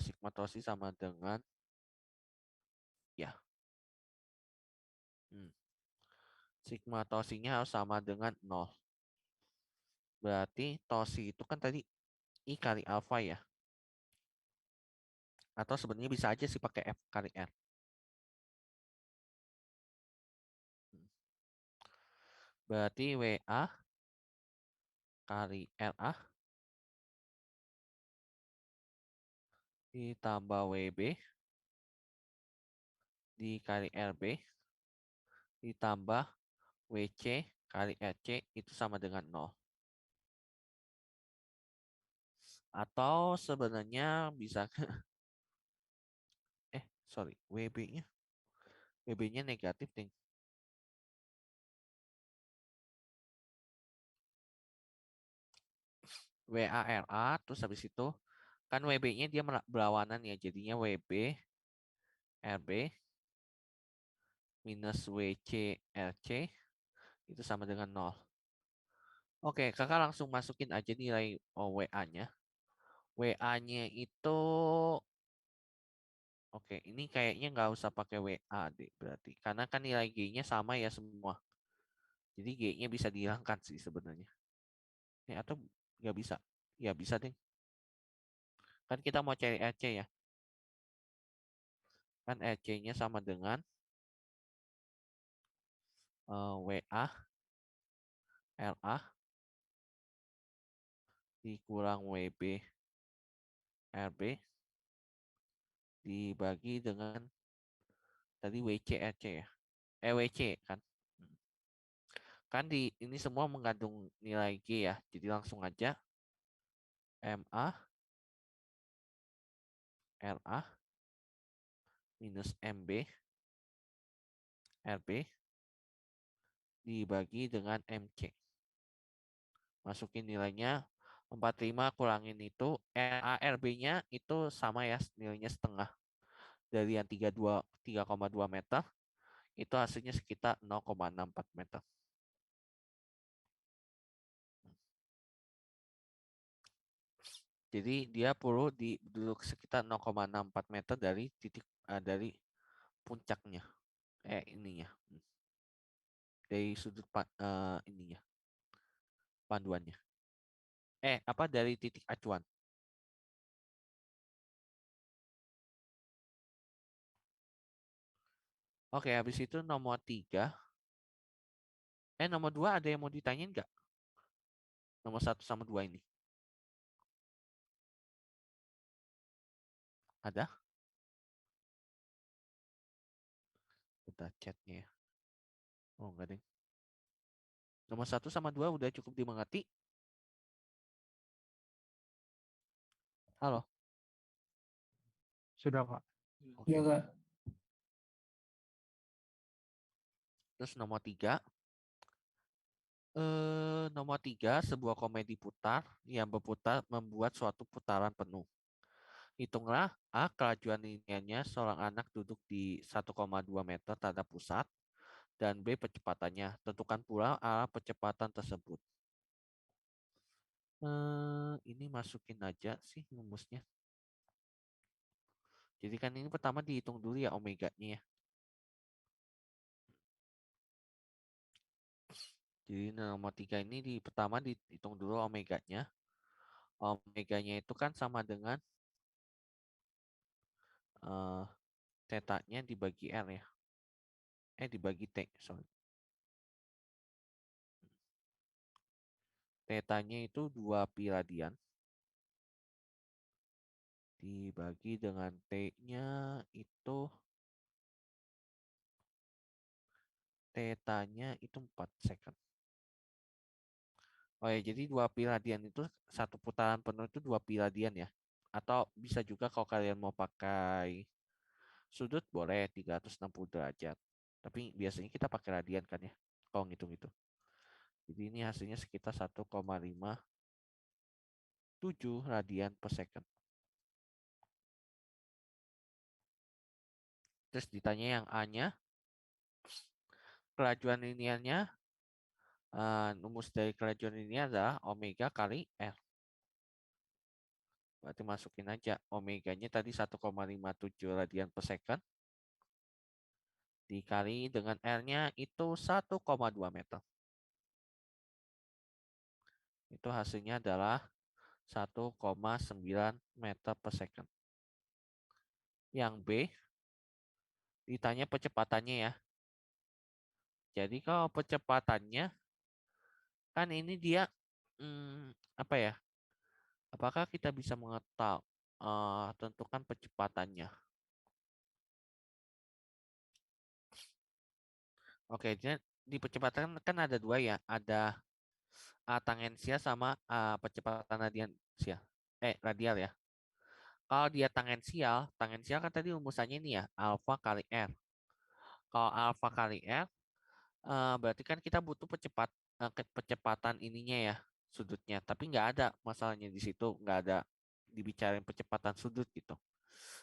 sigma tosi sama dengan ya. Sigma tosinya harus sama dengan 0. Berarti tosi itu kan tadi I kali alfa ya. Atau sebenarnya bisa aja sih pakai F kali R. Berarti WA kali RA ditambah WB dikali RB ditambah WC kali RC itu sama dengan 0. Atau sebenarnya bisa WB-nya. WB-nya negatif, ding. WARA terus habis itu kan WB-nya dia berlawanan ya, jadinya WB RB minus WC RC itu sama dengan 0. Oke, kakak langsung masukin aja nilai WA-nya. WA-nya itu oke, ini kayaknya nggak usah pakai WA deh berarti. Karena kan nilai G-nya sama ya semua. Jadi G-nya bisa dihilangkan sih sebenarnya. Atau nggak bisa? Ya bisa deh. Kan kita mau cari RC ya. Kan RC-nya sama dengan WA LA dikurang WB RB dibagi dengan tadi WC RC ya. WC kan. Kan di ini semua mengandung nilai G ya. Jadi langsung aja MA LA minus MB RB dibagi dengan MC. Masukin nilainya 45 kurangin itu RB-nya itu sama ya, nilainya setengah dari yang 3,2 meter itu hasilnya sekitar 0,64 meter. Jadi dia perlu duduk sekitar 0,64 meter dari titik dari puncaknya. Ininya. Dari sudut ininya. Panduannya. Dari titik acuan. Oke, habis itu nomor 3. Nomor 2 ada yang mau ditanyain nggak? Nomor 1 sama 2 ini. Ada? Kita chatnya ya. Oh, enggak deh. Nomor 1 sama 2 udah cukup dimengerti? Halo? Sudah, Kak. Oke. Iya, Kak. Terus nomor 3. Nomor 3, sebuah komedi putar yang berputar membuat suatu putaran penuh. Hitunglah A, kelajuan liniernya seorang anak duduk di 1,2 meter terhadap pusat, dan B, percepatannya. Tentukan pula A percepatan tersebut. Ini masukin aja sih rumusnya. Jadi kan ini pertama dihitung dulu ya omeganya ya. Jadi nomor 3 ini pertama dihitung dulu omeganya. Omeganya itu kan sama dengan tetanya dibagi R ya. Dibagi T, sorry. Tetanya itu 2 pi radian. Dibagi dengan T-nya itu tetanya itu 4 second. Oh ya, jadi 2 pi radian itu satu putaran penuh itu 2 pi radian ya. Atau bisa juga kalau kalian mau pakai sudut boleh 360 derajat. Tapi biasanya kita pakai radian kan ya. Kalau ngitung itu. Jadi ini hasilnya sekitar 1,57 radian per second. Terus ditanya yang A-nya, kelajuan liniernya, rumus dari kelajuan linier adalah omega kali R. Berarti masukin aja omeganya tadi 1,57 radian per second. Dikali dengan R-nya itu 1,2 meter. Itu hasilnya adalah 1,9 meter per second. Yang B, ditanya percepatannya ya. Jadi kalau percepatannya, kan ini dia, apa ya? Apakah kita bisa mengetahui, tentukan percepatannya? Oke, jadi di percepatan kan ada dua ya, ada tangensial sama percepatan radial ya. Kalau dia tangensial kan tadi rumusannya ini ya, alfa kali R. Kalau alfa kali R, berarti kan kita butuh percepatan ininya ya, sudutnya. Tapi nggak ada masalahnya di situ, nggak ada dibicarain percepatan sudut gitu.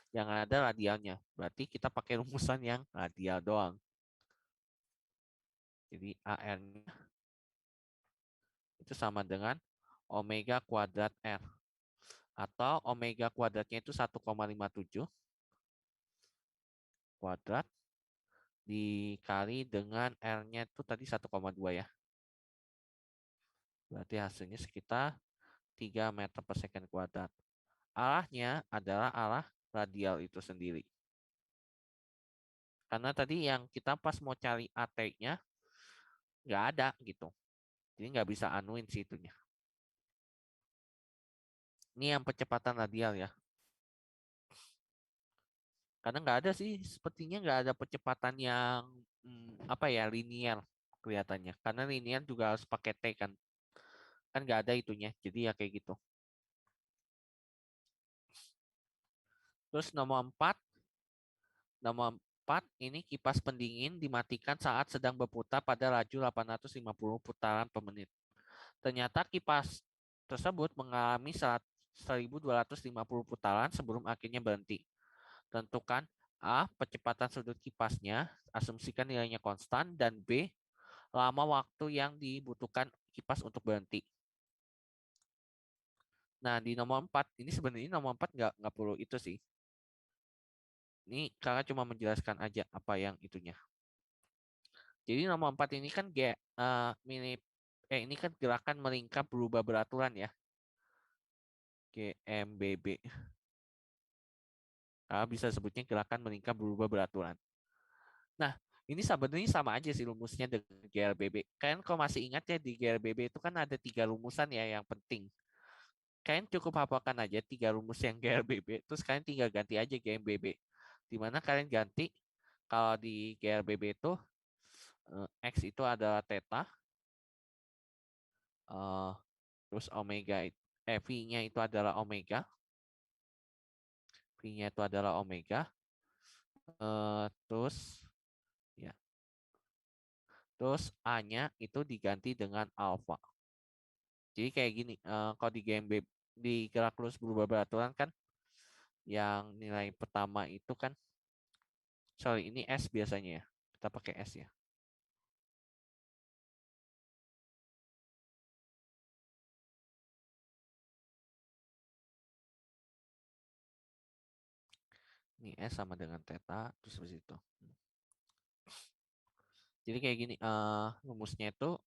Yang ada radialnya. Berarti kita pakai rumusan yang radial doang. Jadi AR-nya itu sama dengan omega kuadrat R. Atau omega kuadratnya itu 1,57 kuadrat dikali dengan R-nya itu tadi 1,2 ya. Berarti hasilnya sekitar 3 meter per second kuadrat. Arahnya adalah arah radial itu sendiri. Karena tadi yang kita pas mau cari AT-nya nggak ada gitu. Jadi nggak bisa anuin sih itunya. Ini yang percepatan radial ya. Karena nggak ada sih, sepertinya nggak ada percepatan yang linear kelihatannya. Karena linear juga harus pakai T kan. Kan nggak ada itunya. Jadi ya kayak gitu. Terus nomor 4 ini kipas pendingin dimatikan saat sedang berputar pada laju 850 putaran per menit. Ternyata kipas tersebut mengalami 1250 putaran sebelum akhirnya berhenti. Tentukan A. Percepatan sudut kipasnya, asumsikan nilainya konstan, dan B. Lama waktu yang dibutuhkan kipas untuk berhenti. Nah, di nomor 4, ini sebenarnya nomor 4 nggak perlu itu sih. Ini kakak cuma menjelaskan aja apa yang itunya. Jadi nomor 4 ini kan ini kan gerakan melingkar berubah beraturan ya. GMBB. Bisa sebutnya gerakan melingkar berubah beraturan. Nah, ini sebenarnya sama aja sih rumusnya dengan GLBB. Kalian kalau masih ingat ya di GLBB itu kan ada 3 rumusan ya yang penting. Kalian cukup hafalkan aja 3 rumus yang GLBB, terus kalian tinggal ganti aja GMBB. Dimana kalian ganti kalau di GLBB itu X itu adalah theta, terus V-nya itu adalah omega, V-nya itu adalah omega, terus ya, terus A-nya itu diganti dengan alpha. Jadi kayak gini, kalau di GMB di gerak lurus berubah beraturan kan, yang nilai pertama itu kan, sorry ini S biasanya ya, kita pakai S ya. Ini S sama dengan theta, terus habis itu. Jadi kayak gini, rumusnya itu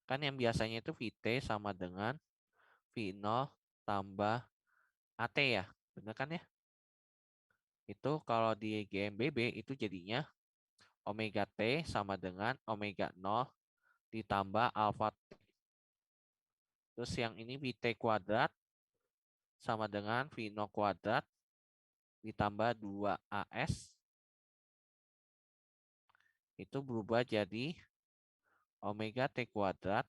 kan yang biasanya itu VT sama dengan V0 tambah AT ya, bener kan ya? Itu kalau di GMBB itu jadinya omega T sama dengan omega 0 ditambah alpha T. Terus yang ini VT kuadrat sama dengan V0 kuadrat ditambah 2AS. Itu berubah jadi omega T kuadrat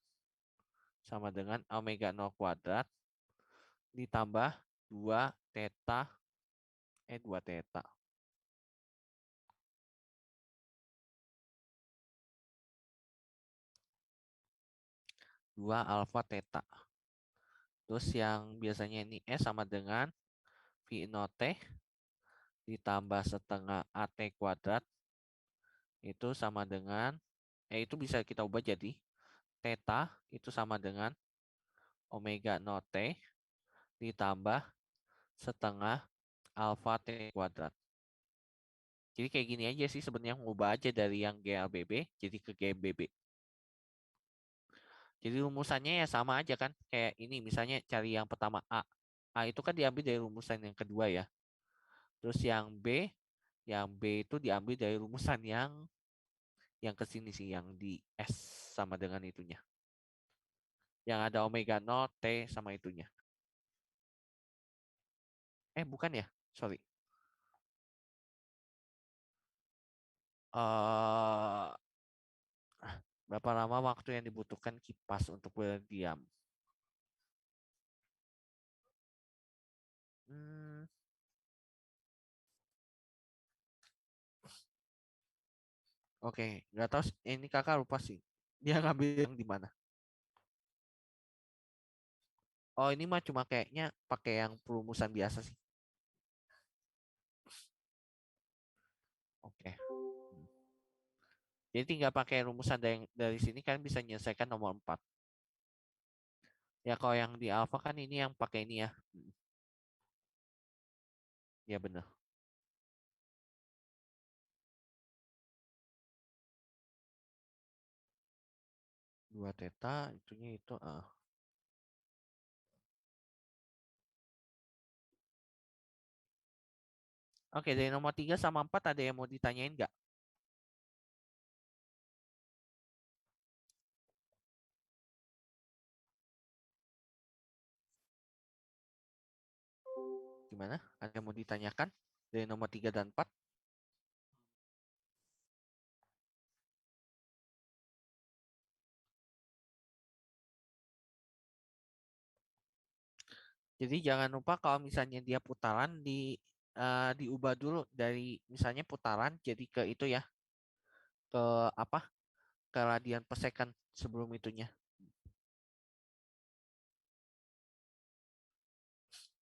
sama dengan omega 0 kuadrat ditambah 2 theta 2 theta. Dua alfa theta. Terus yang biasanya ini S sama dengan V0 T ditambah setengah AT kuadrat itu sama dengan itu bisa kita ubah jadi theta itu sama dengan omega 0 T ditambah setengah alfa T kuadrat. Jadi kayak gini aja sih sebenarnya, ngubah aja dari yang GLBB jadi ke GMBB. Jadi rumusannya ya sama aja kan, kayak ini misalnya cari yang pertama A. A itu kan diambil dari rumusan yang kedua ya. Terus yang B itu diambil dari rumusan yang ke sini sih, yang di S sama dengan itunya. Yang ada omega 0 T sama itunya. Bukan ya? Sorry. eh berapa lama waktu yang dibutuhkan kipas untuk berdiam? Hmm, Oke, nggak tahu ini kakak lupa sih. Dia ngambil yang di mana? Oh, ini mah cuma kayaknya pakai yang perumusan biasa sih. Oke. Hmm. Jadi tinggal pakai rumusan dari sini kan bisa menyelesaikan nomor 4. Ya kalau yang di alpha kan ini yang pakai ini ya. Ya benar. 2 theta itunya itu. Oke, dari nomor 3 sama 4 ada yang mau ditanyain nggak? Gimana? Ada yang mau ditanyakan dari nomor 3 dan 4? Jadi jangan lupa kalau misalnya dia putaran diubah dulu dari misalnya putaran jadi ke itu ya, ke apa? Ke radian per second sebelum itunya.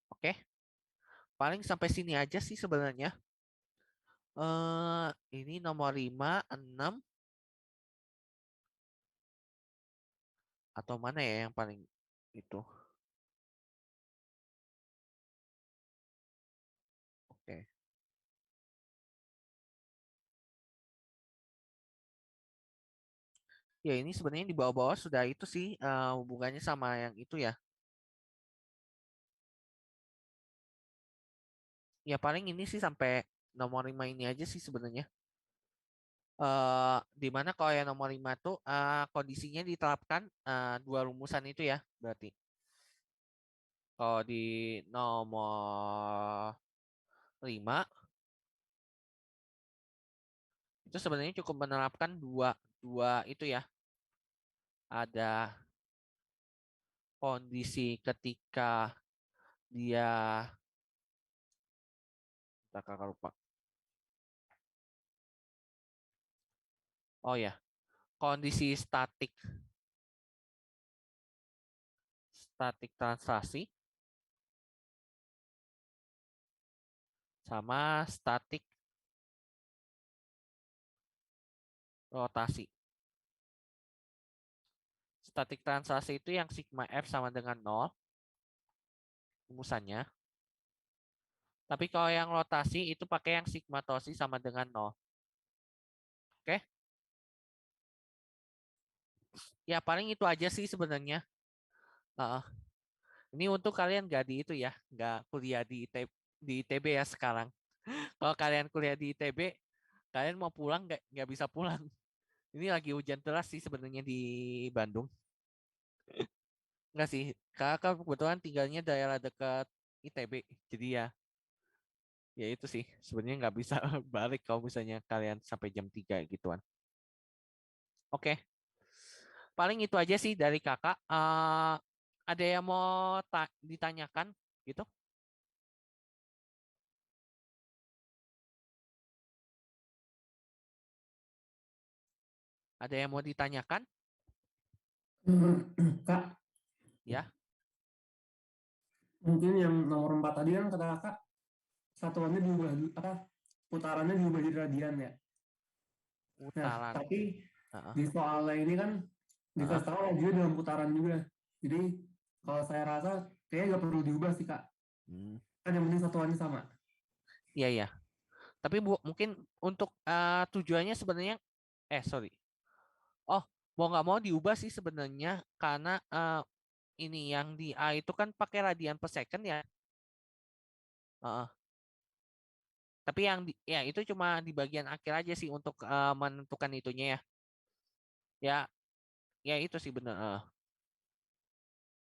Oke, paling sampai sini aja sih sebenarnya. Ini nomor 5, 6 atau mana ya yang paling itu? Oke. Ya ini sebenarnya di bawah-bawah sudah itu sih hubungannya sama yang itu ya. Ya paling ini sih sampai nomor 5 ini aja sih sebenarnya. Di mana kalau yang nomor 5 tuh kondisinya diterapkan dua rumusan itu ya berarti. Kalau di nomor 5 itu sebenarnya cukup menerapkan dua dua itu ya. Ada kondisi ketika dia tak kakak lupa. Oh ya, kondisi statik translasi sama statik rotasi. Statik translasi itu yang sigma F sama dengan 0 rumusannya. Tapi kalau yang rotasi itu pakai yang sigma tosi sama dengan 0. Oke? Ya paling itu aja sih sebenarnya. Heeh. Ini untuk kalian gak di itu ya, gak kuliah di ITB ya sekarang. Kalau kalian kuliah di ITB, kalian mau pulang nggak bisa pulang. Ini lagi hujan deras sih sebenarnya di Bandung. Enggak sih, kakak kebetulan tinggalnya daerah dekat ITB. Jadi ya itu sih sebenarnya nggak bisa balik kalau misalnya kalian sampai jam 3 gituan. Oke, paling itu aja sih dari kakak. Ada yang mau ditanyakan gitu? Ada yang mau ditanyakan? Kak, Ya, mungkin yang nomor 4 tadi kan kata kakak satuannya diubah apa putarannya diubah jadi radian ya. Nah, putaran. tapi Heeh, di soalnya ini kan heeh. dikasih tahu juga dalam putaran juga. Jadi kalau saya rasa kayaknya nggak perlu diubah sih kak. Hmm, Kan yang penting satuannya sama. Iya ya. Tapi mungkin untuk tujuannya sebenarnya, sorry. Oh, mau nggak mau diubah sih sebenarnya karena ini yang di A itu kan pakai radian per second ya. Heeh. Tapi yang ya itu cuma di bagian akhir aja sih untuk menentukan itunya ya. Ya, ya itu sih bener.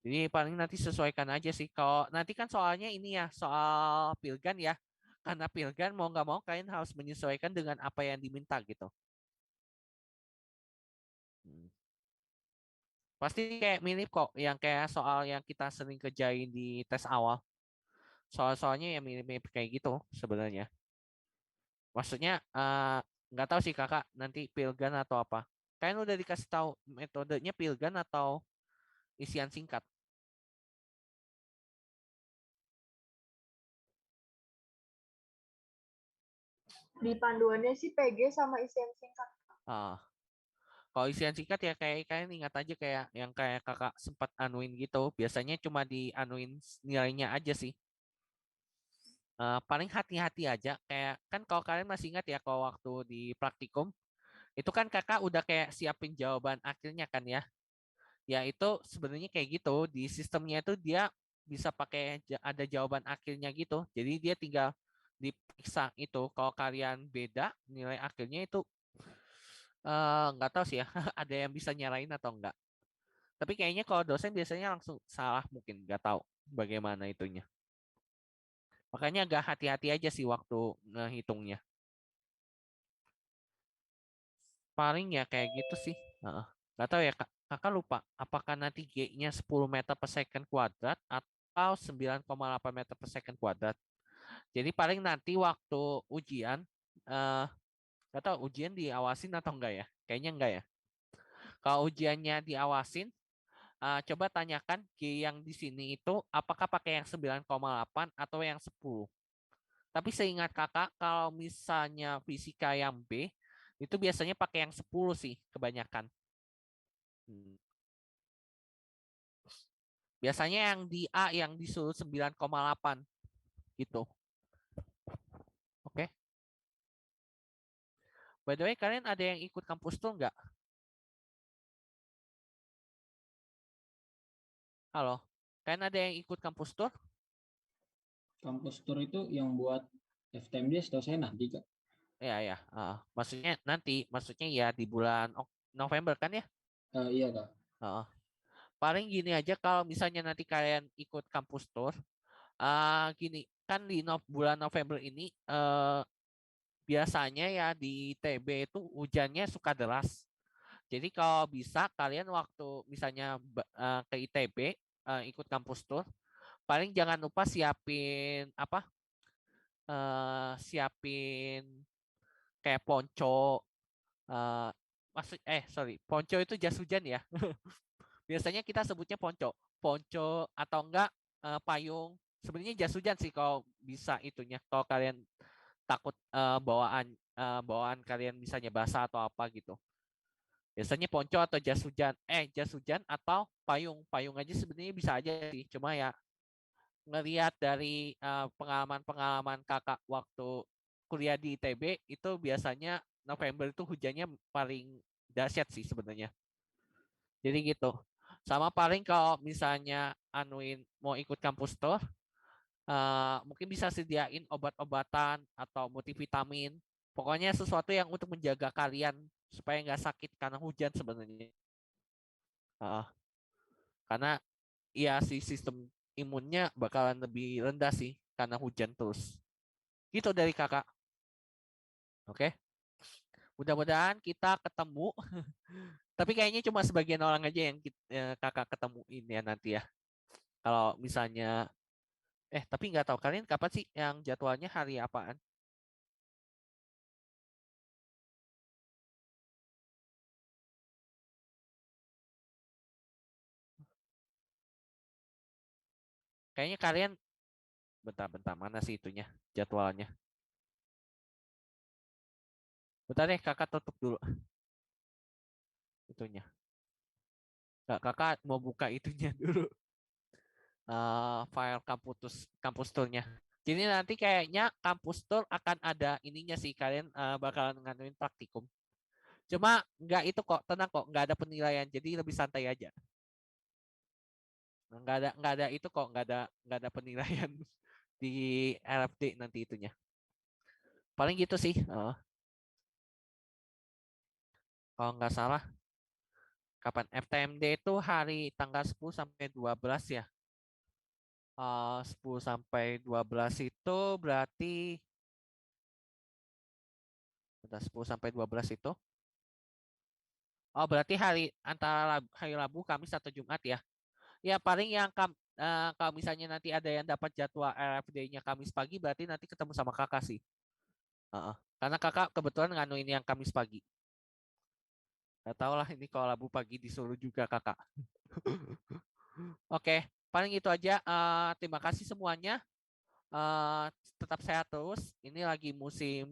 Jadi paling nanti sesuaikan aja sih. Kalau nanti kan soalnya ini ya soal pilgan ya. karena Pilgan mau nggak mau kalian harus menyesuaikan dengan apa yang diminta gitu. Pasti kayak mirip kok yang kayak soal yang kita sering kerjain di tes awal. Soal-soalnya yang mirip-mirip kayak gitu sebenarnya. Maksudnya nggak tahu sih kakak nanti Pilgan atau apa. Kalian udah dikasih tahu metodenya Pilgan atau isian singkat? Di panduannya sih PG sama isian singkat. Ah, kalau isian singkat ya kayak kalian ingat aja kayak yang kayak kakak sempat anuin gitu. Biasanya cuma di anuin nilainya aja sih. Paling hati-hati aja kayak kan kalau kalian masih ingat ya kalau waktu di praktikum itu kan kakak udah kayak siapin jawaban akhirnya kan ya. Ya itu sebenarnya kayak gitu di sistemnya itu dia bisa pakai ada jawaban akhirnya gitu. Jadi dia tinggal diperiksa itu kalau kalian beda nilai akhirnya itu nggak tahu sih ya ada yang bisa nyalain atau enggak. Tapi kayaknya kalau dosen biasanya langsung salah mungkin nggak tahu bagaimana itunya. Makanya agak hati-hati aja sih waktu ngehitungnya. Paling ya kayak gitu sih. Heeh. Nggak tahu ya kakak lupa apakah nanti G-nya 10 meter per second kuadrat atau 9,8 meter per second kuadrat. Jadi paling nanti waktu ujian eh nggak tahu ujian diawasin atau enggak ya? Kayaknya enggak ya. Kalau ujiannya diawasin, coba tanyakan G yang di sini itu apakah pakai yang 9,8 atau yang 10. Tapi seingat kakak kalau misalnya fisika yang B itu biasanya pakai yang 10 sih kebanyakan. Biasanya yang di A yang disuruh 9,8 gitu. Oke. By the way, kalian ada yang ikut kampus tour nggak? Halo, kalian ada yang ikut kampus tour? Kampus tour itu yang buat FTMD setahu saya nanti Kak. Ya, ya. Maksudnya nanti, maksudnya ya di bulan November kan ya? Iya Kak. Paling gini aja kalau misalnya nanti kalian ikut kampus tour, gini kan di bulan November ini biasanya ya di TB itu hujannya suka deras. Jadi kalau bisa kalian waktu misalnya ke ITB ikut kampus tour, paling jangan lupa siapin apa? Siapin kayak ponco. Sorry, ponco itu jas hujan ya. Biasanya kita sebutnya ponco, ponco atau enggak payung. Sebenarnya jas hujan sih kalau bisa itunya. Kalau kalian takut bawaan kalian misalnya basah atau apa gitu. Biasanya ponco atau jas hujan atau payung. Payung aja sebenarnya bisa aja sih. Cuma ya ngelihat dari pengalaman-pengalaman kakak waktu kuliah di ITB itu biasanya November itu hujannya paling dahsyat sih sebenarnya. Jadi gitu. Sama paling kalau misalnya anuin mau ikut kampus tour, mungkin bisa sediain obat-obatan atau multivitamin. Pokoknya sesuatu yang untuk menjaga kalian supaya nggak sakit karena hujan sebenarnya. Karena ya si sistem imunnya bakalan lebih rendah sih karena hujan terus. Gitu dari kakak. Oke. Mudah-mudahan kita ketemu. Tapi kayaknya cuma sebagian orang aja yang kakak ketemuin ya nanti ya. Kalau misalnya, tapi nggak tahu kalian kapan sih yang jadwalnya hari apaan? Kayaknya kalian, bentar-bentar mana sih itunya jadwalnya? Bentar deh kakak tutup dulu itunya. Kakak mau buka itunya dulu. File kampus tournya. Jadi nanti kayaknya kampus tour akan ada ininya sih kalian bakalan nganuin praktikum. Cuma nggak itu kok, tenang kok, nggak ada penilaian, jadi lebih santai aja. Nggak ada itu kok, nggak ada penilaian di RFD nanti itunya. Paling gitu sih. Kalau nggak salah, kapan FTMD itu hari tanggal 10 sampai 12 ya. 10 sampai 12 itu berarti Ada 10 sampai 12 itu. Oh, berarti antara hari Rabu, Kamis atau Jumat ya. Ya paling yang kalau misalnya nanti ada yang dapat jadwal RFD-nya Kamis pagi, berarti nanti ketemu sama kakak sih. Heeh. Karena kakak kebetulan nganuin yang Kamis pagi. Gak tau lah ini kalau Rabu pagi disuruh juga kakak. Oke, paling itu aja. Terima kasih semuanya. Tetap sehat terus. Ini lagi musim